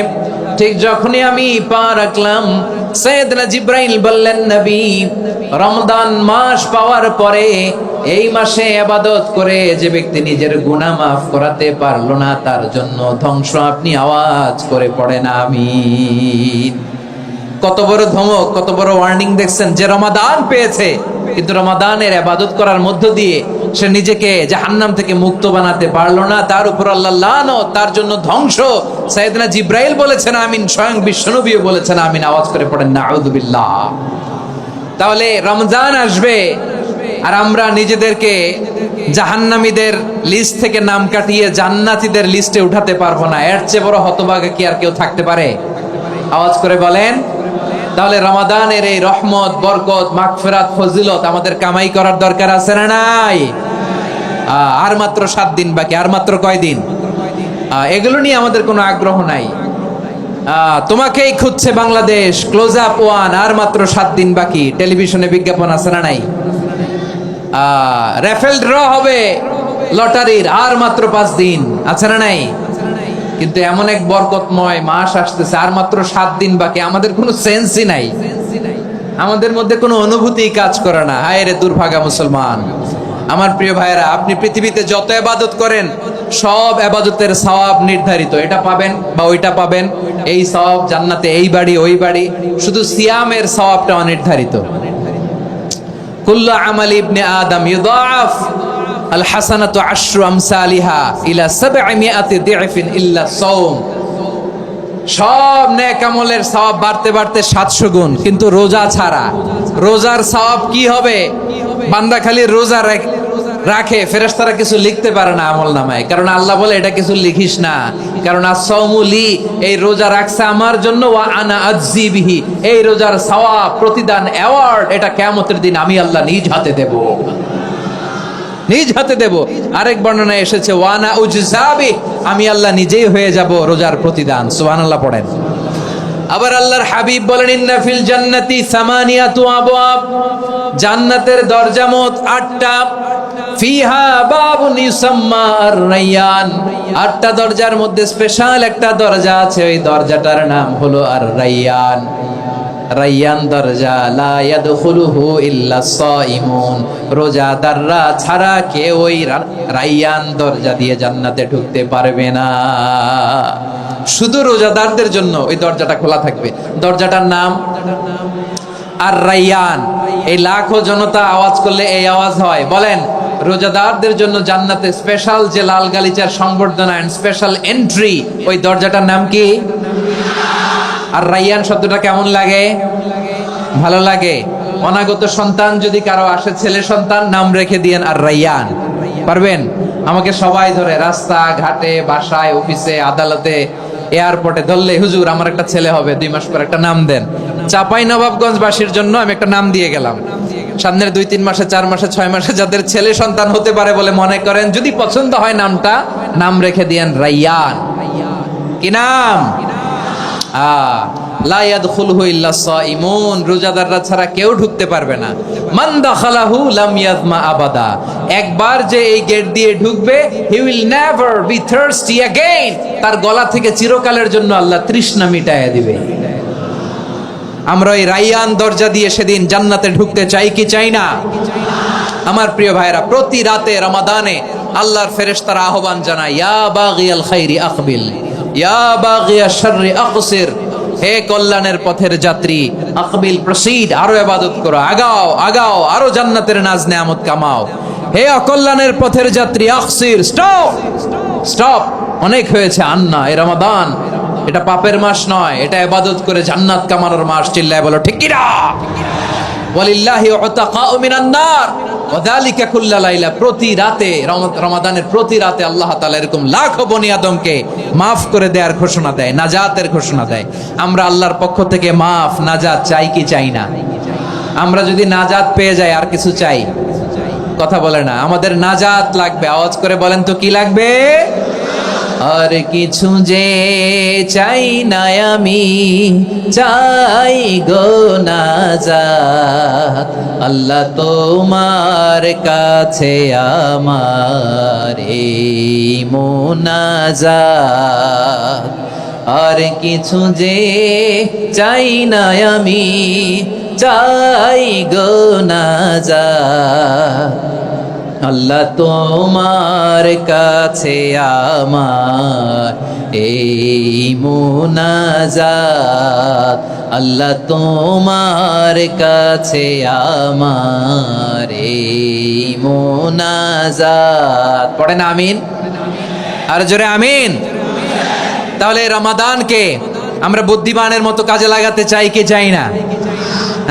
ঠিক যখনই আমি পা রাখলাম, সাইয়েদনা জিবরাইল বললেন, নবী, রমজান মাস পাওয়ার পরে এই মাসে ইবাদত করে যে ব্যক্তি নিজের গুনাহ মাফ করাতে পারলো না, তার জন্য ধ্বংস। আপনি আওয়াজ করে পড়েন আমিন। কত বড় ধমক, কত বড় ওয়ার্নিং দেখছেন। যে রমাদান পেয়েছে, কিন্তু রমাদানের ইবাদত করার মধ্য দিয়ে সে নিজেকে জাহান্নাম থেকে মুক্ত বানাতে পারলো না, তার উপর আল্লাহ লানত, তার জন্য ধ্বংস। সাইয়েদনা জিব্রাইল বলেছেন আমিন, স্বয়ং বিশ্বনবীও বলেছেন আমিন। আওয়াজ করে পড়েন নাউযু বিল্লাহ। তাহলে রমজান আসবে আর আমরা নিজেদেরকে জাহান্নামীদের লিস্ট থেকে নাম কাটিয়ে জান্নাতীদের লিস্টে উঠাতে পারবো না। এর চেয়ে বড় হতভাগা কি আর কেউ থাকতে পারে? আওয়াজ করে বলেন। তাহলে রমাদানের এই রহমত, বরকত, মাগফিরাত, ফজিলত আমাদের কামাই করার দরকার আছে না নাই? আর মাত্র 7 দিন বাকি। আর মাত্র কয় দিন? এগুলো নিয়ে আমাদের কোনো আগ্রহ নাই। তোমাকেই খুঁজছে বাংলাদেশ, ক্লোজ আপ ওয়ান, আর মাত্র 7 দিন বাকি। টেলিভিশনে বিজ্ঞাপন আছে না নাই? রেফেল ড্র হবে লটারির, আর মাত্র 5 দিন, আছে না নাই? কিন্তু এমন এক বরকতময় মাস আসতেছে, আর মাত্র 7 দিন বাকি। আমাদের কোনো সেন্সই নাই, আমাদের মধ্যে কোনো অনুভূতি কাজ করে না। হায় রে দুর্ভাগা মুসলমান। আমার প্রিয় ভাইয়েরা, আপনি পৃথিবীতে যত ইবাদত করেন সব ইবাদতের সওয়াব নির্ধারিত। এটা পাবেন বা ওইটা পাবেন, এই সওয়াব জান্নাতে, এই বাড়ি ওই বাড়ি। শুধু সিয়ামের সওয়াবটা অনির্ধারিত। কুল্লু আমালি ইবনে আদম ইউদাআফ আল হাসানাতু আশরু আমসালিহা ইলা 700 দি'ফিন ইল্লা সাওম। সব নেক আমলের সওয়াব বাড়তে বাড়তে 700 গুণ, কিন্তু রোজা ছাড়া। রোজার সওয়াব কি হবে? বান্দা খালি রোজা রাখে, ফেরেশতারা কিছু লিখতে পারে না আমলনামায়, কারণ আল্লাহ বলে এটা কিছু লিখিস না, কারণ as-সাওমু লি, এই রোজা রাখছে আমার জন্য, ওয়া আনা আজজি বিহি, এই রোজার সওয়াব, প্রতিদান, অ্যাওয়ার্ড এটা কিয়ামতের দিন আমি আল্লাহ নিজ হাতে দেব, নিজ হাতে দেব। আরেক বর্ণনায় এসেছে ওয়ানা উজজাবি, আমি আল্লাহ নিজেই হয়ে যাব রোজার প্রতিদান। সুবহানাল্লাহ পড়েন। আবার আল্লাহর হাবিব বলেন ইন্না ফিল জান্নাতি সামানিয়াতু আবওয়াব, জান্নাতের দরজা মোট 8টা। ফিহা বাবুন ইউসাম্মা আর-রায়্যান, 8টা দরজার মধ্যে স্পেশাল একটা দরজা আছে, ওই দরজাটার নাম হলো আর-রায়্যান। রায়্যান দরজা, লা ইয়াদখুলুহু ইল্লা সাইমুন, রোজাদাররা ছাড়া কেউ ওই রায়্যান দরজা দিয়ে জান্নাতে ঢুকতে পারবে না। শুধু রোজাদারদের জন্য ওই দরজাটা খোলা থাকবে। দরজাটার নাম আর-রায়্যান। এই লাখো জনতা আওয়াজ করলে এই আওয়াজ হয়। বলেন, রোজাদারদের জন্য জান্নাতে স্পেশাল যে লাল গালিচার সংবর্ধনা এন্ড স্পেশাল এন্ট্রি, ওই দরজাটার নাম কি? আর রায়্যান শব্দটা কেমন লাগে? ভালো লাগে। অনাগত সন্তান যদি কারো আসে, ছেলে সন্তান, নাম রেখে দিয়েন আর রায়্যান। পারবেন? আমাকে সবাই ধরে রাস্তা ঘাটে, বাসায়, অফিসে, আদালতে, এয়ারপোর্টে ধরলে, হুজুর আমার একটা ছেলে হবে 2 মাস পর, একটা নাম দেন। চাপাই নবাবগঞ্জবাসীর জন্য আমি একটা নাম দিয়ে গেলাম। সামনের 2-3 মাসে, 4 মাসে, 6 মাসে যাদের ছেলে সন্তান হতে পারে বলে মনে করেন, যদি পছন্দ হয় নামটা, নাম রেখে দিয়েন রায়্যান। কি নাম? লা ইয়াদখুলুহু ইল্লা সাইমুন, রোজাদাররা ছাড়া কেউ ঢুকতে পারবে না। মান দাখালাহু লাম ইয়াজমা আবাদা, একবার যে এই গেট দিয়ে ঢুকবে, he will never be thirsty again, তার গলা থেকে চিরকালের জন্য আল্লাহ তৃষ্ণা মিটাইয়া দিবে। আমরা ওই রায়্যান দরজা দিয়ে সেদিন জান্নাতে ঢুকতে চাই কি চাই না? আমার প্রিয় ভাইরা, প্রতি রাতে রমাদানে আল্লাহর ফেরেশতারা আহ্বান জানায়, ইয়া বাগিয়াল খাইরি আকবিল, ইয়া বাগিয়াশ শাররি আকসির, হে কল্যাণের পথের যাত্রী, আকবিল, প্রসিড, আরো ইবাদত করো, আগাও আগাও, আরো জান্নাতের নাজ নেয়ামত কামাও। হে অকল্যাণের পথের যাত্রী, আকসির, স্টপ স্টপ, অনেক হয়েছে। আন্না, এ রমাদান এটা পাপের মাস নয়, এটা ইবাদত করে জান্নাত কামানোর মাস। চিল্লায় বলো ঠিক কি না? ওয়ালিল্লাহি উতাকাউ মিনান নার ওয়া যালিকা কুল্লা লাইলা, প্রতি রাতে, রমাদানের প্রতি রাতে আল্লাহ তাআলা এরকম লাখো বনি আদমকে maaf করে দেওয়ার ঘোষণা দেয়, নাজাতের ঘোষণা দেয়। আমরা আল্লাহর পক্ষ থেকে মাফ, নাজাত চাই কি চাই না? আমরা যদি নাজাত পেয়ে যাই আর কিছু চাই? কথা বলে না। আমাদের নাজাত লাগবে। আওয়াজ করে বলেন তো কি লাগবে? আর কিছু যে চাই না আমি, চাই গো নাজাত, আল্লাহ তোমার কাছে আমার এই মুনাজাত। আর কিছু যে চাই না আমি, চাই গো নাজাত, আল্লাহ তোমার কাছে আমার এই মুনাজাত, আল্লাহ তোমার কাছে আমার এই মুনাজাত। পড়েন আমিন, আর জোরে আমিন। তাহলে রমাদানকে আমরা বুদ্ধিমানের মতো কাজে লাগাতে চাই কি চাই না?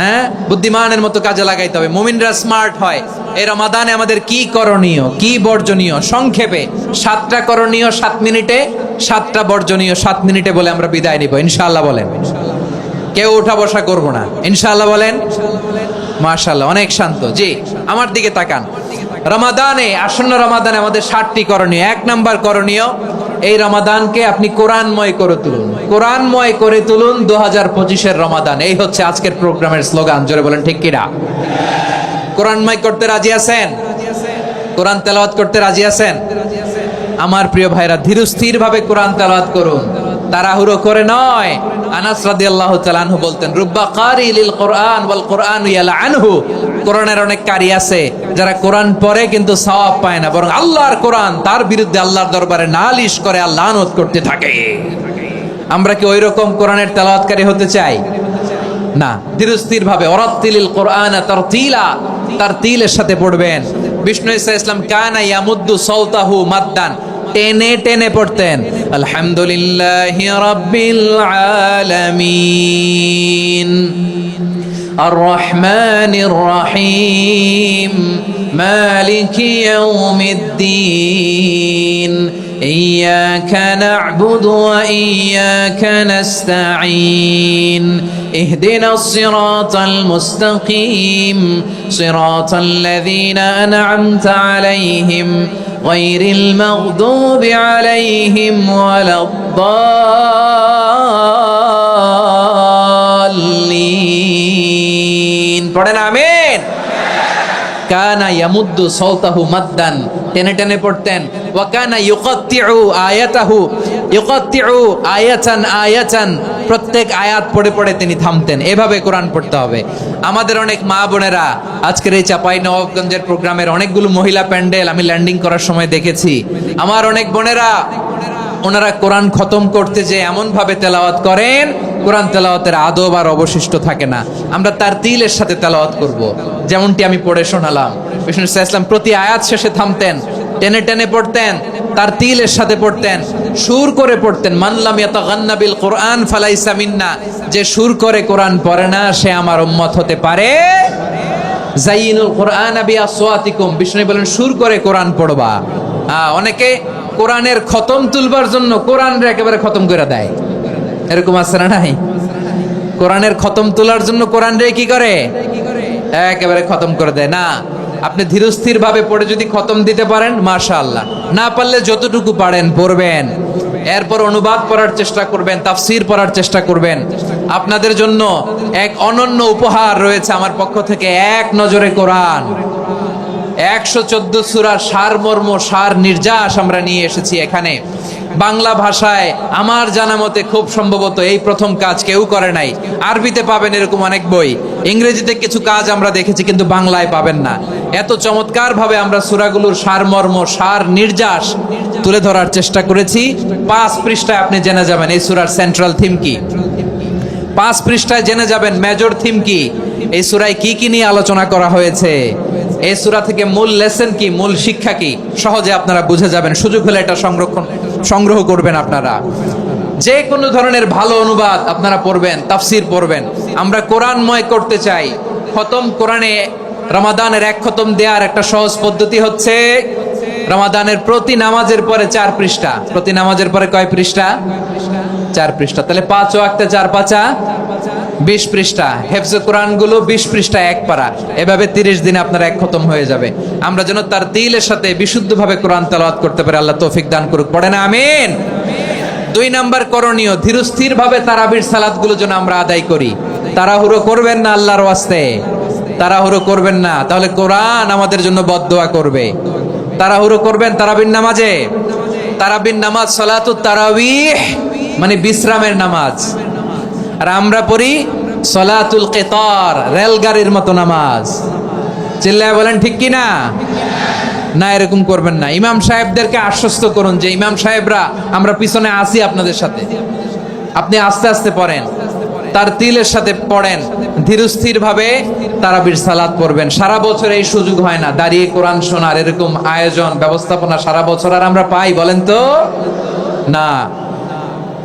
হ্যাঁ, বুদ্ধিমানের মতো কাজে লাগাইতে হবে। মুমিনরা স্মার্ট হয়। এই রমাদানে আমাদের কি করণীয়, কি বর্জনীয়, সংক্ষেপে 7টা করণীয় 7 মিনিটে, 7টা বর্জনীয় 7 মিনিটে বলে আমরা বিদায় নিব ইনশাআল্লাহ। বলেন, কেউ উঠা বসা করব না ইনশাআল্লাহ। বলেন মাশাআল্লাহ, অনেক শান্ত। জি, আমার দিকে তাকান। রমাদানে, আসন্ন রমাদানে আমাদের 7টি করণীয়। 1 নাম্বার করণীয়, এই রমাদানকে আপনি কোরআনময় করে তুলুন। কোরআনময় করে তুলুন 2025-এর রমাদান। এই হচ্ছে আজকের প্রোগ্রামের স্লোগান। জোরে বলেন ঠিক কিনা? কোরআনময় করতে রাজি আছেন? কোরআন তেলাওয়াত করতে রাজি আছেন? আমার প্রিয় ভাইরা, ধীরস্থির ভাবে কোরআন তেলাওয়াত করুন, তাড়াহুড়ো করে নয়। আনাস রাদিয়াল্লাহু তাআলা আনহু বলতেন, রুব্বা কারি লিল কোরআন ওয়াল কোরআন ইয়ালআনহু। কোরআনের অনেক কারি আছে যারা কোরআন পড়ে কিন্তু সওয়াব পায় না, বরং আল্লাহর কোরআন তার বিরুদ্ধে আল্লাহর দরবারে নালিশ করে আর লানত করতে থাকে। আমরা কি ওই রকম কোরআনের তেলাওয়াতকারী হতে চাই? না। ধীরস্থির ভাবে, ওয়ারাত্তিলিল কোরআন তারতিলা, তারতিলের সাথে পড়বেন। বিষ্ণু ঈসা ইসলাম কানা ইয়ামুদ্দু সাওতাহু মাদ্দান, টেনে টেনে পড়তেন। আলহামদুলিল্লাহি রাব্বিল আলামিন আর রহমানির রহিম মালিকি ইয়াউমিদ্দিন ইয়্যাকা না'বুদু ওয়া ইয়্যাকা নাস্তাঈন ইহদিনাস সিরাতাল মুস্তাকিম সিরাতাল লাযীনা আন'আমতা আলাইহিম غير المغضوب عليهم ولا الضالين। পড়েন আমিন। কানা ইয়ামুদ্দু সাওতাহু মাদ্দান, টেনে টেনে পড়তেন। ওয়া কানা ইউকাত্তিউ আয়াতাহু, ইউকাত্তিউ আয়াতান আয়াতান, প্রত্যেক আয়াত পড়ে পড়ে তিনি থামতেন। এভাবে কোরআন পড়তে হবে। আমাদের অনেক মা বোনেরা, আজকের এই চাঁপাইনবাবগঞ্জের প্রোগ্রামের অনেকগুলো মহিলা প্যান্ডেল আমি ল্যান্ডিং করার সময় দেখেছি। আমার অনেক বোনেরা, ওনারা কোরআন খতম করতে যে এমন ভাবে তেলাওয়াত করেন, কোরআন তেলাওয়াতের আদব আর অবশিষ্ট থাকে না। আমরা তারতিলের সাথে তেলাওয়াত করব, যেমনটি আমি পড়ে শোনালাম। বিষ্ণু ইসলাম প্রতি আয়াত শেষে থামতেন, টেনে টেনে পড়তেন, তারতিলের সাথে পড়তেন, সুর করে পড়তেন। মান লাম ইয়াতাগান্না বিল কোরআন ফালাইসা মিন্না, যে সুর করে কোরআন পড়ে না সে আমার উম্মত হতে পারে। যাইনুল কোরআন বিআসওয়াতিকুম, বিষ্ণু বলেন সুর করে কোরআন পড়বা। অনেকে কোরআনের খতম তুলবার জন্য কোরআনরে একেবারে খতম করে দেয়, এরকম আছে না নাই? কোরআনের খতম তোলার জন্য কোরআনরে কি করে? একেবারে খতম করে দেয়। না, আপনি ধীরস্থির ভাবে পড়ে যদি খতম দিতে পারেন মাশাআল্লাহ, না পারলে যতটুকু পারেন পড়বেন। এরপর অনুবাদ পড়ার চেষ্টা করবেন, তাফসীর পড়ার চেষ্টা করবেন। আপনাদের জন্য এক অনন্য উপহার রয়েছে আমার পক্ষ থেকে, এক নজরে কোরআন। 114 সূরার সারমর্ম, সার নির্যাস আমরা নিয়ে এসেছি এখানে বাংলা ভাষায়। আমার জানা মতে খুব সম্ভবত এই প্রথম কাজ কেউ করে নাই। আরবিতে পাবেন এরকম অনেক বই, ইংরেজিতে কিছু কাজ আমরা দেখেছি, কিন্তু বাংলায় পাবেন না। এত চমৎকার ভাবে আমরা সূরাগুলোর সারমর্ম, সার নির্যাস তুলে ধরার চেষ্টা করেছি। 5 পৃষ্ঠায় আপনি জেনে যাবেন এই সূরার সেন্ট্রাল থিম কি। 5 পৃষ্ঠায় জেনে যাবেন মেজর থিম কি, এই সূরায় কি কি নিয়ে আলোচনা করা হয়েছে, এই সূরা থেকে মূল লেসন কি, মূল শিক্ষা কি, সহজে আপনারা বুঝে যাবেন। সুযোগ হলে এটা সংগ্রহ করবেন। আপনারা যে কোনো ধরনের ভালো অনুবাদ আপনারা পড়বেন, তাফসীর পড়বেন। আমরা কোরআনময় করতে চাই। খতম কোরআনে রমাদানের 1 খতম দেওয়ার একটা সহজ পদ্ধতি হচ্ছে, রমাদানের প্রতি নামাজের পরে 4 পৃষ্ঠা। প্রতি নামাজের পরে কয় পৃষ্ঠা? 4 পৃষ্ঠা। তাহলে 5 ওয়াক্তে 4 পাঁচা 20 পৃষ্ঠা। হেফজে কোরআন গুলো 20 পৃষ্ঠা, 1 পারা। এভাবে 30 দিনে আপনার 1 খতম হয়ে যাবে। আমরা যেন তার তিলের সাথে বিশুদ্ধভাবে কোরআন তেলাওয়াত করতে পারি, আল্লাহ তৌফিক দান করুক। পড়েন আমিন। 2 নাম্বার করণীয়, ধীরস্থির ভাবে তারাবির সালাতগুলো যেন আমরা আদায় করি। তাড়াহুড়ো করবেন না আল্লাহর ওয়াস্তে, তাড়াহুড়ো করবেন না, তাহলে কোরআন আমাদের জন্য বদদোয়া করবে। তাড়াহুড়ো করবেন তারাবির নামাজে। তারাবির নামাজ সালাতুত তারাবিহ মানে বিশ্রামের নামাজ, আর আমরা পড়ি সালাতুল কিতার, রেলগাড়ির মতো নামাজ। চিল্লায় বলেন ঠিক কি না? না, এরকম করবেন না। ইমাম সাহেবদেরকে আশ্বস্ত করুন যে ইমাম সাহেবরা আমরা পিছনে আসি আপনাদের সাথে, আপনি আস্তে আস্তে পড়েন, তার তিলের সাথে পড়েন, ধীরস্থির ভাবে তারাবির সালাত পড়বেন। সারা বছর এই সুযোগ হয় না দাঁড়িয়ে কোরআন শোনার, এরকম আয়োজন ব্যবস্থাপনা সারা বছর আর আমরা পাই বলেন তো না।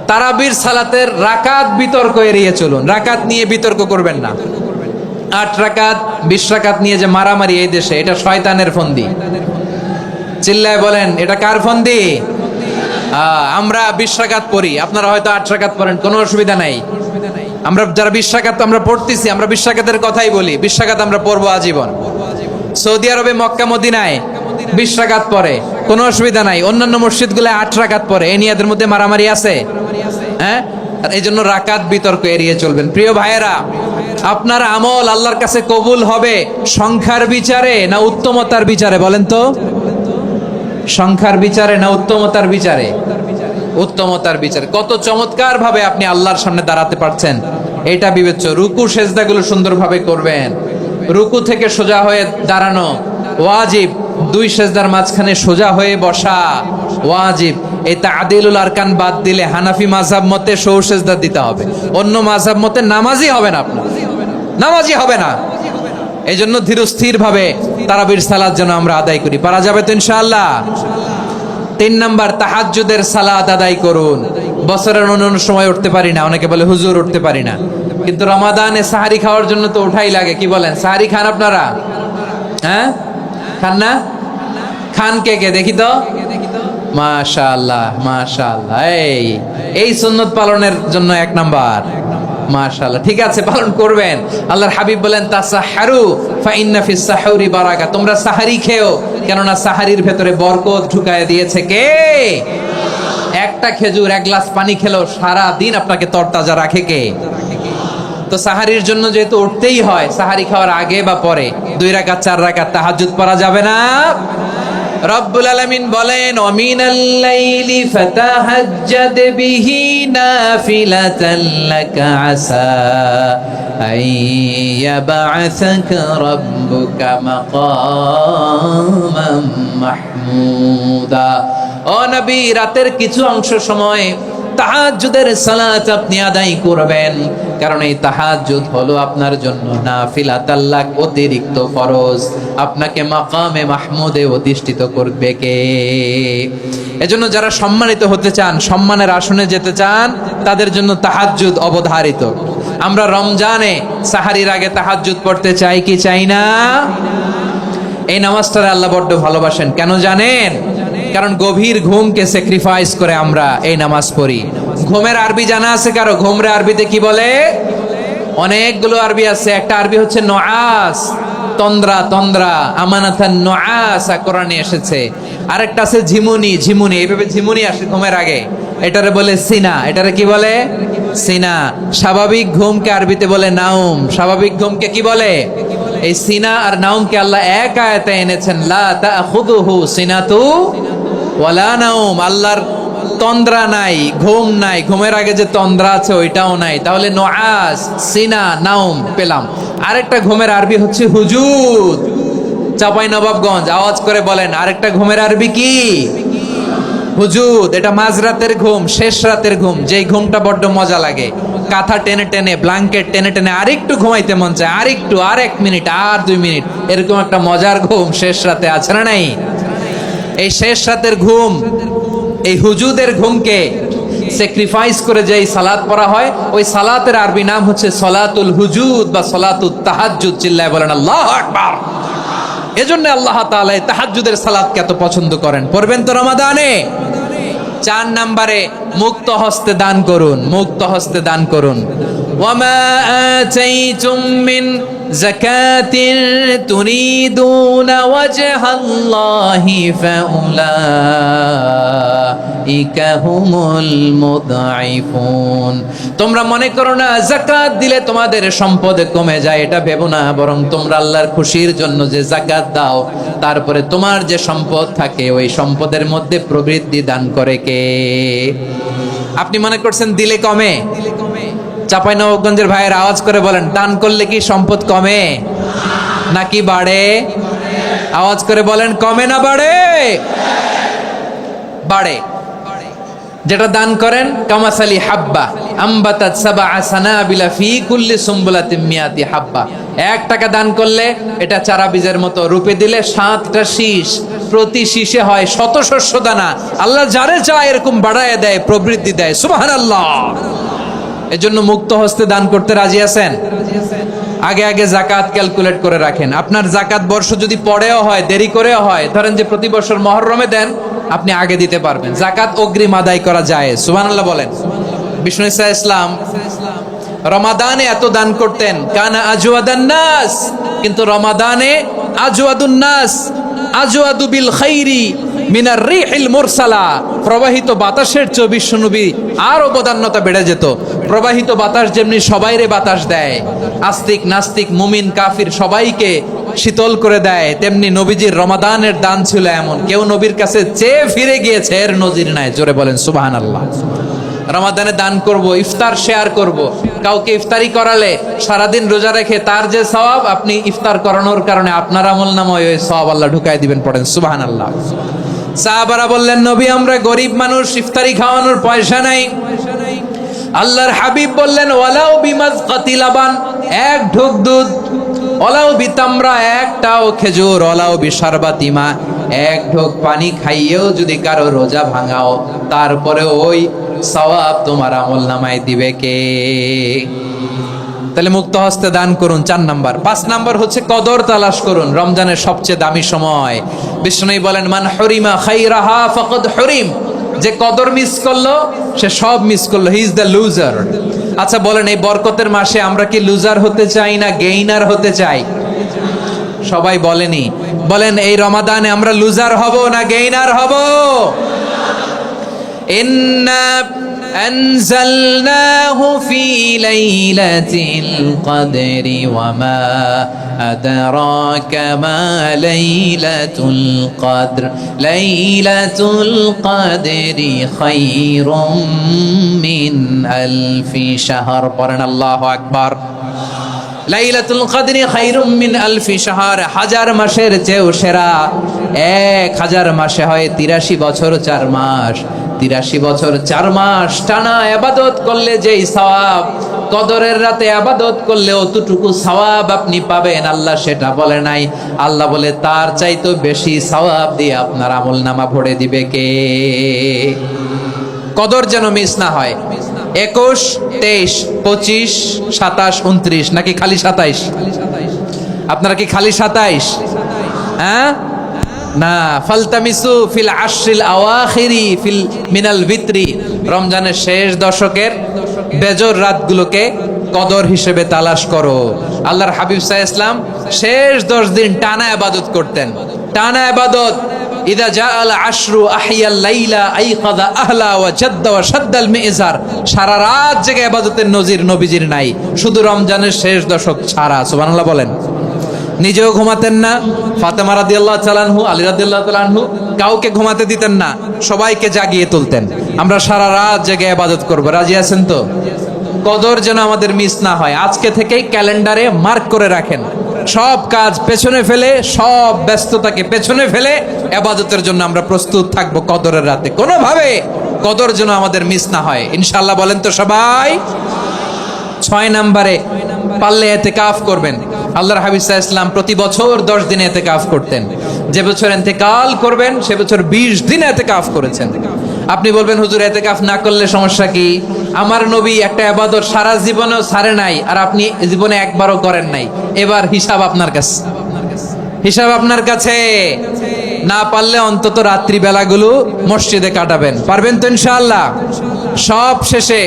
তারাবির সালাতের রাকাত বিতর্ক এড়িয়ে চলুন, রাকাত নিয়ে বিতর্ক করবেন না। 8 রাকাত 20 রাকাত নিয়ে যে মারামারি এই দেশে, এটা শয়তানের ফন্দি। চিল্লায় বলেন এটা কার ফন্দি? আমরা 20 রাকাত পড়ি, আপনারা হয়তো 8 রাকাত পড়েন, কোনো অসুবিধা নাই। আমরা যারা 20 রাকাত আমরা পড়তেছি, আমরা 20 রাকাতের কথাই বলি, 20 রাকাত আমরা পড়বো আজীবন। সৌদি আরবে মক্কা মদিনায় 20 রাকাত পড়ে, কোনো অসুবিধা নাই। অন্যান্য মসজিদগুলোয় 8 রাকাত পড়ে, এই নিয়ে এদের মধ্যে মারামারি আছে? হ্যাঁ, এই জন্য রাকাত বিতর্ক এড়িয়ে চলবেন। প্রিয় ভাইয়েরা, আপনার আমল আল্লাহর কাছে কবুল হবে সংখ্যার বিচারে না উত্তমতার বিচারে বলেন তো? সংখ্যার বিচারে না উত্তমতার বিচারে? উত্তমতার বিচারে। কত চমৎকার ভাবে আপনি আল্লাহর সামনে দাঁড়াতে পারছেন এটা বিবেচ্য। রুকু সেজদাগুলো সুন্দরভাবে করবেন, রুকু থেকে সোজা হয়ে দাঁড়ানো ওয়াজিব, 2 সেজদার মাঝখানে সোজা হয়ে বসা ওয়াজিব। এই তাদিলুল আরকান বাদ দিলে হানাফি মাযহাব মতে সৌ সেজদা দিতে হবে, অন্য মাযহাব মতে নামাজই হবে না, আপনার নামাজই হবে না। এই জন্য ধীরস্থির ভাবে তারাবির সালাত যেন আমরা আদায় করি। পারা যাবে তো ইনশাআল্লাহ? 3 নাম্বার, তাহাজ্জুদের সালাত আদায় করুন। বছরের অন্য সময় উঠতে পারি না, অনেকে বলে হুজুর উঠতে পারি না, কিন্তু রমাদানে সাহারি খাওয়ার জন্য তো ওঠাই লাগে। কি বলেন, সাহারি খান আপনারা? হ্যাঁ, খান না? খান কে কে দেখি তো? মাশাআল্লাহ মাশাআল্লাহ, এই সুন্নত পালনের জন্য 1 নাম্বার। মাশাআল্লাহ, ঠিক আছে, পালন করবেন। আল্লাহর হাবিব বলেন তাসাহহারু ফা ইন্না ফিস সাহুরি বারাকা, তোমরা সাহারি খেও, কেননা সাহারির ভেতরে বরকত ঢুকায় দিয়েছে কে? একটা খেজুর 1 গ্লাস পানি খেলেও সারা দিন আপনাকে তরতাজা রাখে কে? তো সাহারির জন্য যেহেতু উঠতেই হয়, সাহারি খাওয়ার আগে বা পরে 2 রাকাত 4 রাকাত তাহাজ্জুদ পড়া যাবে না? রব্বুল আলামিন বলেন ওয়ামিনাল লাইলি ফাতাহাজ্জাদ বিহি নাফিলাতান লাকা আসা আইয়াবআসাকা রাব্বুকা মাকামান মাহমুদা। ও নবী, রাতের কিছু অংশ সময় তাহাজ্জুদের সালাত আপনি আদায় করবেন, কারণ এই তাহাজ্জুদ হলো আপনার জন্য নাফিলাতাল লাক, অতিরিক্ত ফরজ। আপনাকে মাকামে মাহমুদে অধিষ্ঠিত করবে কে? এজন্য যারা সম্মানিত হতে চান, সম্মানের আসনে যেতে চান, তাদের জন্য তাহাজ্জুদ অবধারিত। আমরা রমজানে সাহারির আগে তাহাজ্জুদ পড়তে চাই কি চাই না? এই নামাজটারে আল্লাহ বড্ড ভালোবাসেন, কেন জানেন? কারণ গভীর ঘুমকে স্যাক্রিফাইস করে আমরা এই নামাজ পড়ি। ঘুমের আরবি জানা আছে কারো? ঘুমরে আরবিতে কি বলে? অনেকগুলো আরবি আছে। একটা আরবি হচ্ছে নুআস, তন্দ্রা, তন্দ্রা, আমানাতান নুআসা কোরআনে এসেছে। আরেকটা আছে ঝিমুনি, ঝিমুনি, এইভাবে ঝিমুনি আসে ঘুমের আগে, এটারে বলে সিনা। এটারে কি বলে? সিনা। স্বাভাবিক ঘুমকে আরবিতে বলে নাউম। স্বাভাবিক ঘুমকে কি বলে? এই সিনা আর নাউমকে আল্লাহ এক আয়াতে এনেছেন, লা তাখুযুহু সিনাতু ওয়ালা নাউম। আল্লাহর তন্দ্রা নাই, ঘুম নাই, ঘুমের আগে যে তন্দ্রা আছে ওইটাও নাই। তাহলে নুআস, সিনা, নাউম পেলাম। আরেকটা ঘুমের আরবি হচ্ছে হুজুদ। চাঁপাইনবাবগঞ্জ আওয়াজ করে বলেন, আরেকটা ঘুমের আরবি কি? হুজুদ। এটা মাঝরাতের ঘুম, শেষ রাতের ঘুম, যেই ঘুমটা বড্ড মজা লাগে। কাঁথা টেনে টেনে, ব্ল্যাঙ্কেট টেনে টেনে আরেকটু ঘুমাইতে মন চায়, আরেকটু, আর 1 মিনিট, আর 2 মিনিট, এরকম একটা মজার ঘুম শেষ রাতে আছে না নাই? এই শেষ রাতের ঘুম, এই হুজুদের ঘুমকে স্যাক্রিফাইস করে যে সালাত পড়া হয়, ওই সালাতের আরবি নাম হচ্ছে সলাতুল হুজুদ বা সলাতুত তাহাজ্জুদ। চিল্লায় বলেন আল্লাহু আকবার। এজন্য আল্লাহ তাআলা তাহাজ্জুদের সালাতকে এত পছন্দ করেন। পড়বেন তো রমাদানে? 4 নম্বরে মুক্ত হস্তে দান করুন, মুক্ত হস্তে দান করুন। ওয়ামা আতাইতুম মিন যাকাতিন তুরিদুনা ওয়াজহাল্লাহি ফাউলাইকা হুমুল মুদঈফুন। তোমরা মনে করো না যাকাত দিলে তোমাদের সম্পদ কমে যায়, এটা ভেবো না, বরং তোমরা আল্লাহর খুশির জন্য যে যাকাত দাও, তারপরে তোমার যে সম্পদ থাকে ওই সম্পদের মধ্যে প্রবৃদ্ধি দান করে কে? আপনি মনে করছেন দিলে কমে? চাঁপাইনবাবগঞ্জের ভাইয়ের আওয়াজ করে বলেন, দান করলে কি সম্পদ কমে নাকি বাড়ে? আওয়াজ করে বলেন কমে না বাড়ে? বাড়ে। যেটা দান করেন কামাসালি হাব্বা আম্বাতাত সাবআ সানাবিলা ফি কুল্লি সুমবুলাতিন মিয়াতি হাব্বা। 1 টাকা দান করলে এটা চারা বীজের মতো, রূপে দিলে 7টা শীষ, প্রতি শীষে হয় শত শস্য দানা। আল্লাহ যারে চায় এরকম বাড়ায় দেয়, প্রবৃদ্ধি দেয়। সুবহানাল্লাহ। এজন্য মুক্ত হস্তে দান করতে রাজি আছেন? আগে আগে জাকাত ক্যালকুলেট করে রাখেন। আপনার জাকাত বর্ষ যদি পরেও হয়, দেরি করেও হয়, ধরেন যে প্রতি বছর মুহররমে দেন, আপনি আগে দিতে পারবেন। জাকাত অগ্রিম আদায় করা যায়। সুবহানাল্লাহ বলেন। বিষ্ণু ঈসা ইসলাম রমাদানে এত দান করতেন, কানা আজওয়াদান নাস, কিন্তু রমাদানে আজওয়াদুন নাস আজওয়াদু বিল খাইরি মিনার রিহিল মুরসালা। প্রবাহিত বাতাসের চেয়ে বিশ্বনবী আরো বদান্যতা বেড়ে যেত। প্রবাহিত বাতাস যেমনি সবাইরে বাতাস দেয়, আস্তিক নাস্তিক মুমিন কাফির সবাইকে শীতল করে দেয়, তেমনি নবীজির রমাদানের দান ছিল এমন, কেউ নবীর কাছে চেয়ে ফিরে গিয়েছে এর নজির নাই। জোরে বলেন সুবহানাল্লাহ। রমাদানে দান করব, ইফতার শেয়ার করব। কাউকে ইফতারি করালে সারাদিন রোজা রেখে তার যে সওয়াব, আপনি ইফতার করানোর কারণে আপনার আমলনামায় ওই সওয়াব আল্লাহ ঢুকাই দিবেন। পড়েন সুবহানাল্লাহ। সাহাবারা বললেন, নবী আমরা গরিব মানুষ, ইফতারি খাওয়ানোর পয়সা নাই। আল্লাহর হাবিব বললেন, ওয়ালাউ বিমাজকাতি লাবান, 1 ঢোক দুধ, ওয়ালাউ বিতামরা, 1টাও খেজুর, ওয়ালাউ বিশারবাতি মা, 1 ঢোক পানি খাইয়েও যদি কারো রোজা ভাঙাও, তারপরে ওই সওয়াব তোমার আমলনামায় দিবে কে? তাহলে মুক্ত হস্তে দান করুন, 4 নাম্বার। 5 নাম্বার হচ্ছে কদর তালাশ করুন। রমজানের সবচেয়ে দামি সময়। বিষ্ণু বলেন, মান হরিমা খাইরাহা ফাকাদ হরিম, যে কদর মিস করলো সে সব মিস করলো, হি ইজ দ্য লুজার। আচ্ছা বলেন, এই বরকতের মাসে আমরা কি লুজার হতে চাই না গেইনার হতে চাই? সবাই বলেনি। বলেন, এই রমাদানে আমরা লুজার হব না গেইনার হব? ইন্না আনজালনাহু ফি লাইলাতিল কদরি ওয়া মা আদরাকা মা লাইলাতুল কদর লাইলাতুল কদরি খায়রুম মিন আলফি শাহর। পড়েন আল্লাহু আকবার। লাইলাতুল কদরি খায়রুম মিন আলফি শাহর, 1000 মাসের চেয়েও সেরা। 1000 মাসে হয় 83 বছর 4 মাস। 83 বছর 4 মাস টানা ইবাদত করলে যেই সওয়াব, কদরের রাতে ইবাদত করলে অতটুকু সওয়াব আপনি পাবেন। আল্লাহ সেটা বলে নাই। আল্লাহ বলে তার চাইতে বেশি সওয়াব দিয়ে আপনার আমলনামা ভরে দিবে কে? কদর যেন মিস না হয়। 21, 23, 25, 27, 29 নাকি খালি 27? আপনারা কি খালি 27? হ্যাঁ না, ফালতামিসু ফিল আশরিল আওয়াখিরি ফিল মিনাল ভিতরি, রমজানের শেষ দশকের বেজর রাতগুলোকে কদর হিসেবে তালাশ করো। আল্লাহর হাবিব সাল্লাল্লাহু আলাইহি ওয়াসাল্লাম শেষ 10 দিন টানা ইবাদত করতেন, টানা ইবাদত। ইদা জাআল আশরু আহিয়াল লাইলা আইকাযা আহলা ওয়া জাদ্দা ওয়া শাদ্দাল মিজার। সারা রাত জেগে ইবাদতের নজির নবীজির নাই, শুধু রমজানের শেষ দশক ছাড়া। সুবহানাল্লাহ বলেন। নিজেও ঘুমাতেন না। ফাতেমা রাদিয়াল্লাহু তাআলা আনহু, আলী রাদিয়াল্লাহু তাআলা আনহু কাউকে ঘুমাতে দিতেন না, সবাইকে জাগিয়ে তুলতেন। আমরা সারা রাত জেগে ইবাদত করব। রাজি আছেন তো? কদর যেন আমাদের মিস না হয়। আজকে থেকেই ক্যালেন্ডারে মার্ক করে রাখেন। সব কাজ পেছনে ফেলে, সব ব্যস্ততাকে পেছনে ফেলে ইবাদতের জন্য আমরা প্রস্তুত থাকবো কদরের রাতে। কোনোভাবে কদর যেন আমাদের মিস না হয়, ইনশাআল্লাহ। বলেন তো সবাই। 6 নম্বরে পারলে ইতিকাফ করবেন। আল্লাহর হাবিব সাল্লাল্লাহু আলাইহি ওয়াসাল্লাম প্রতি বছর 10 দিন ইতিকাফ করতেন। যে বছর ইন্তেকাল করবেন সে বছর 20 দিন ইতিকাফ করেছেন। আপনি বলবেন, হুজুর ইতিকাফ না করলে সমস্যা কি? আমার নবী একটা ইবাদত সারা জীবনেও ছাড়ে নাই, আর আপনি জীবনে একবারও করেন নাই। এবার হিসাব আপনার কাছে, হিসাব আপনার কাছে। না পারলে অন্তত রাত্রি বেলাগুলো মসজিদে কাটাবেন। পারবেন তো ইনশাআল্লাহ? সব শেষে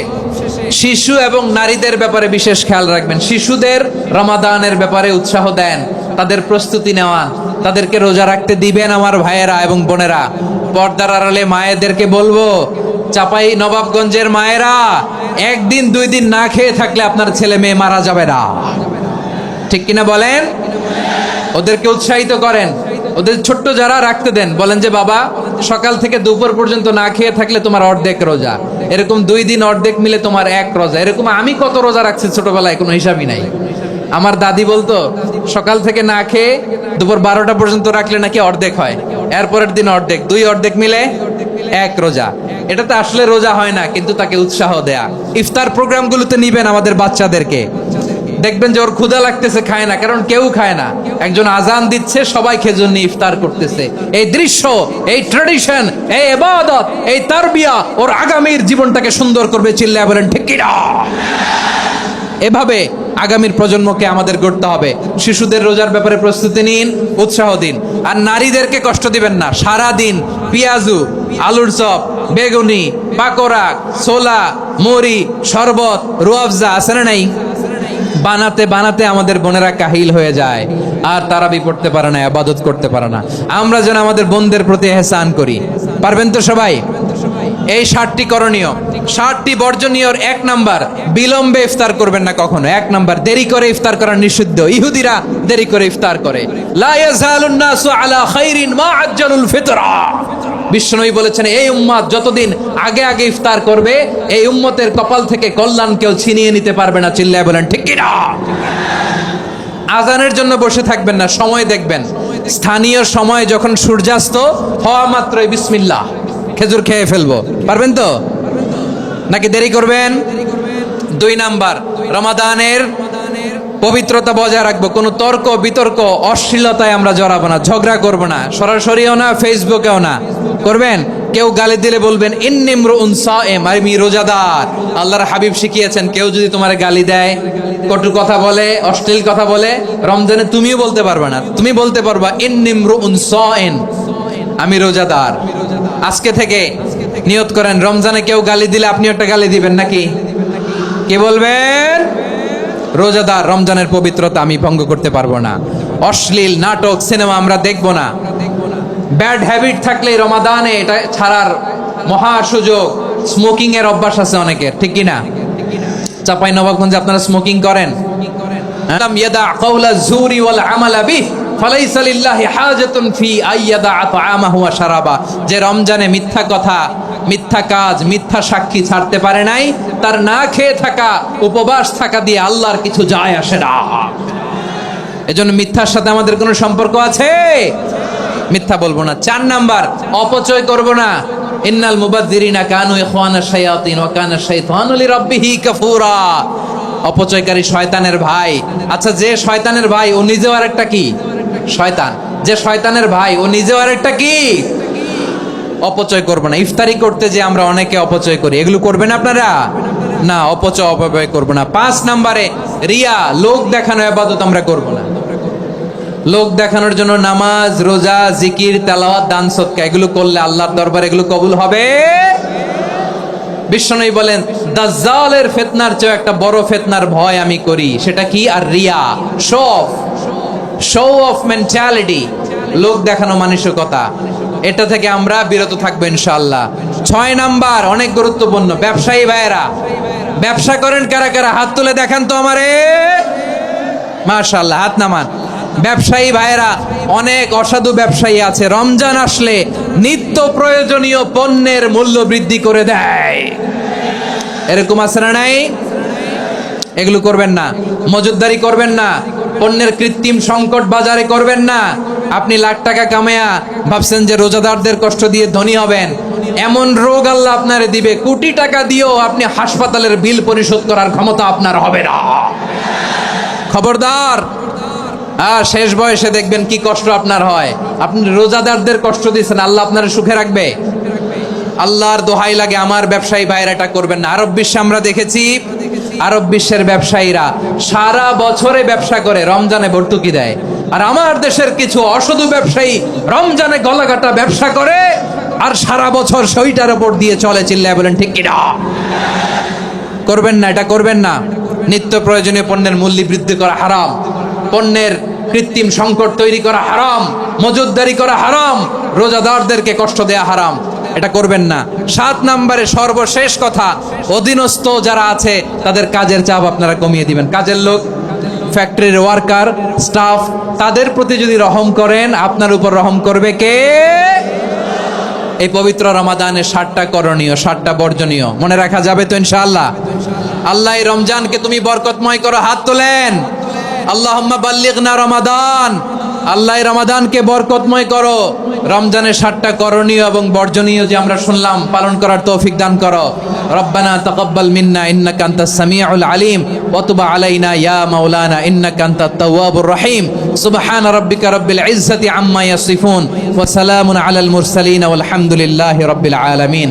শিশু এবং নারীদের ব্যাপারে বিশেষ খেয়াল রাখবেন। শিশুদের রমাদানের ব্যাপারে উৎসাহ দেন, তাদের প্রস্তুতি নেওয়ান, তাদেরকে রোজা রাখতে দিবেন। আমার ভাইয়েরা এবং বোনেরা, পর্দার আড়ালে মায়েদেরকে বলবো, চাপাই নবাবগঞ্জের মায়েরা, 1 দিন 2 দিন না খেয়ে থাকলে আপনার ছেলে মেয়ে মারা যাবে না। ঠিক কিনা বলেন? ওদেরকে উৎসাহিত করেন। ওদের ছোট্ট যারা রাখতে দেন, বলেন যে বাবা সকাল থেকে দুপুর পর্যন্ত না খেয়ে থাকলে তোমার অর্ধেক রোজা। এরকম 2 দিন অর্ধেক মিলে তোমার 1 রোজা। এরকম আমি কত রোজা রাখছি ছোটবেলায় কোনো হিসাবই নাই। আমার দাদি বলতো সকাল থেকে না খেয়ে দুপুর 12টা পর্যন্ত রাখলে নাকি অর্ধেক হয়, এরপরের দিন অর্ধেক, 2 অর্ধেক মিলে 1 রোজা। এটা তো আসলে রোজা হয় না, কিন্তু তাকে উৎসাহ দেয়া। ইফতার প্রোগ্রামগুলোতে নিবেন আমাদের বাচ্চাদেরকে, দেখবেন যে ওর ক্ষুধা লাগতেছে, খায় না, কারণ কেউ খায় না, একজন আজান দিচ্ছে, সবাই খেজুর নিয়ে ইফতার করতেছে। এই দৃশ্য, এই ট্র্যাডিশন, এই ইবাদত, এই তারবিয়া ওর আগামীর জীবনটাকে সুন্দর করবে। চিল্লায়া বলেন ঠিক কি না? এভাবে আগামীর প্রজন্মকে আমাদের গড়তে হবে। শিশুদের রোজার ব্যাপারে প্রস্তুতি নিন, উৎসাহ দিন। আর নারীদেরকে কষ্ট দিবেন না। সারা দিন পেঁয়াজু, আলুর চপ, বেগুনি, পাকোড়া, ছোলা, মুড়ি, শরবত, রুয়াবজা আছে না নাই, বানাতে বানাতে আমাদের বোনেরা কাহিল হয়ে যায়, আর তারাবি পড়তে পারে না, ইবাদত করতে পারে না। আমরা যেন আমাদের বোনদের প্রতি ইহসান করি। পারবেন তো সবাই? এই 7টি করণীয়, 7টি বর্জনীয়র 1 নাম্বার, বিলম্বে ইফতার করবেন না কখনো। 1 নাম্বার, দেরি করে ইফতার করা নিষিদ্ধ। ইহুদিরা দেরি করে ইফতার করে। লা ইয়াজালুন নাসু আলা খাইরিন মা আজ্জালুল ফিতরা। বিশ্বনবী বলেছেন, এই উম্মত যতদিন আগে আগে ইফতার করবে, এই উম্মতের কপাল থেকে কল্যাণ কেউ ছিনিয়ে নিতে পারবে না। চিল্লায় বলেন ঠিক কি না? আজানের জন্য বসে থাকবেন না, সময় দেখবেন। স্থানীয় সময় যখন সূর্যাস্ত হওয়া মাত্রই বিসমিল্লাহ, খেজুর খেয়ে ফেলবো। পারবেন তো নাকি দেরি করবেন? 2 নাম্বার, রমাদানের পবিত্রতা বজায় রাখবো। কোনো তর্ক বিতর্ক অশ্লীলতায় আমরা জড়াবো না, ঝগড়া করবো না, সরাসরিও না, ফেসবুকেও না। করবেন? কেউ গালি দিলে বলবেন ইন্নী ইমরুউন সায়েম, আমি রোজাদার। আল্লাহর হাবিব শিখিয়েছেন, কেউ যদি তোমার গালি দেয়, কটু কথা বলে, অশ্লীল কথা বলে, রমজানে তুমিও বলতে পারবে না। তুমি বলতে পারবা ইন্নী ইমরুউন সায়েম, আমি রোজাদার। আজকে থেকে নিয়ত করেন, রমজানে কেউ গালি দিলে আপনি একটা গালি দিবেন নাকি? কে বলবেন? রোজাদার। রমজানের পবিত্রতা আমি ভঙ্গ করতে পারবো না। অশ্লীল নাটক, সিনেমা আমরা দেখবো না। ব্যাড হ্যাবিট থাকলে রমাদানে এটা ছাড়ার মহা সুযোগ। স্মোকিং এর অভ্যাস আছে অনেকের, ঠিক কি না? চাঁপাইনবাবগঞ্জে আপনারা স্মোকিং করেন? লাম ইয়াদা কাওলা যুরি ওয়াল আমালা বিহি ফালাইসা লিল্লাহি হাজাতুন ফি আইয়াদা তাআমাহু ওয়া শারাবা। যে রমজানে মিথ্যা কথা, মিথ্যা কাজ, মিথ্যা সাক্ষী ছাড়তে পারে নাই, তার না খেয়ে থাকা, উপবাস থাকা দিয়ে আল্লাহর কিছু যায় আসে না। এজন্য মিথ্যার সাথে আমাদের কোনো সম্পর্ক আছে? মিথ্যা বলবো না। 4 নাম্বার, অপচয় করব না। ইন্নাল মুবাযযিরিনা কানু ইখওয়ানাশ শায়াতিন ওয়া কানা শাইতানু লিরাব্বিহি কাফুরা। অপচয়কারী শয়তানের ভাই। আচ্ছা, যে শয়তানের ভাই ও নিজেও আরেকটা কি? শয়তান। যে শয়তানের ভাই ও নিজেও আরেকটা কি? অপচয় করব না। ইফতারি করতে যে আমরা অনেকে অপচয় করি, এগুলো করবেন আপনারা? না, অপচয় করব না। 5 নাম্বারে, রিয়া, লোক দেখানো ইবাদত আমরা করব না। লোক দেখানোর জন্য নামাজ, রোজা, জিকির, তেলাওয়াত, দান সদকা এগুলো করলে আল্লাহর দরবারে এগুলো কবুল হবে। বিশ্বনবী বলেন, দাজ্জালের ফিতনার চেয়ে একটা বড় ফিতনার ভয় আমি করি, সেটা কি? আর রিয়া, শো অফ মেন্টালিটি, লোক দেখানো মানসিকতা। এটা থেকে আমরা বিরত থাকবো ইনশাআল্লাহ। 6 নাম্বার, অনেক গুরুত্বপূর্ণ। ব্যবসায়ী ভাইয়েরা, ব্যবসা করেন কারা কারা? হাত তুলে দেখান তো আমারে। মাশাআল্লাহ, হাত নামান। ব্যবসায়ী ভাইয়েরা, অনেক অসাধু ব্যবসায়ী আছে, রমজান আসলে নিত্য প্রয়োজনীয় পণ্যের মূল্য বৃদ্ধি করে দেয়। এরকম আছে না নাই? এগুলো করবেন না। মজুদদারি করবেন না। পণ্যের কৃত্রিম সংকট বাজারে করবেন না। আপনি লাখ টাকা কামায়া ভাবছেন যে রোজাদারদের কষ্ট দিয়ে ধনী হবেন। এমন রোগ আল্লাহ আপনারে দিবে, কোটি টাকা দিয়েও আপনি হাসপাতালের বিল পরিশোধ করার ক্ষমতা আপনার হবে না। খবরদার। আর শেষ বয়সে দেখবেন কি কষ্ট আপনার হয়। আপনি রোজাদারদের কষ্ট দিচ্ছেন, আল্লাহ আপনার সুখে রাখবে? আল্লাহর দোহাই লাগে, আমার ব্যবসায়ী ভাইয়েরা এটা করবেন না। আরব বিশ্বে আমরা দেখেছি, আরব বিশ্বের ব্যবসায়ীরা সারা বছরে ব্যবসা করে, রমজানে ভর্তুকি দেয়। আর আমার দেশের কিছু অসাধু ব্যবসায়ী রমজানে গলাকাটা ব্যবসা করে আর সারা বছর সইটার উপর দিয়ে চলে। চিল্লায় বলেন ঠিক কি না? করবেন না, এটা করবেন না। নিত্য প্রয়োজনীয় পণ্যের মূল্য বৃদ্ধি করা হারাম, পণ্যের কৃত্রিম সংকট তৈরি করা হারাম, মজুদদারি করা হারাম, রোজাদারদেরকে কষ্ট দেয়া হারাম। এটা করবেন না। 7 নাম্বারে সর্বশেষ কথা, অধীনস্থ যারা আছে তাদের কাজের চাপ আপনারা কমিয়ে দিবেন। কাজের লোক, ফ্যাক্টরির ওয়ার্কার, স্টাফ, তাদের প্রতি যদি রহম করেন, আপনার উপর রহম করবে কে? এই পবিত্র রমাদানে 7টা করণীয়, 7টা বর্জনীয় মনে রাখা যাবে তো ইনশাআল্লাহ? আল্লাহ এই রমজানকে তুমি বরকতময় করো। হাত তোলেন। আল্লাহুম্মা বাল্লিগনা রমাদান, আল্লাহ রমাদানকে বরকতময় করো। রমজানের 7টা করণীয় এবং বর্জনীয় যে আমরা শুনলাম পালন করার তৌফিক দান করো। রব্বানা তাকাব্বাল মিন্না ইন্নাকা আনতাস সামিউল আলিম ওয়া তুব আলাইনা ইয়া মাওলানা ইন্নাকা আনতাত তাওয়াবুর রহিম। সুবহানা রাব্বিকা রাব্বিল ইজ্জাতি আম্মা ইয়াসিফুন ওয়া সালামুন আলাল মুরসালিন ওয়াল হামদুলিল্লাহি রাব্বিল আলামিন।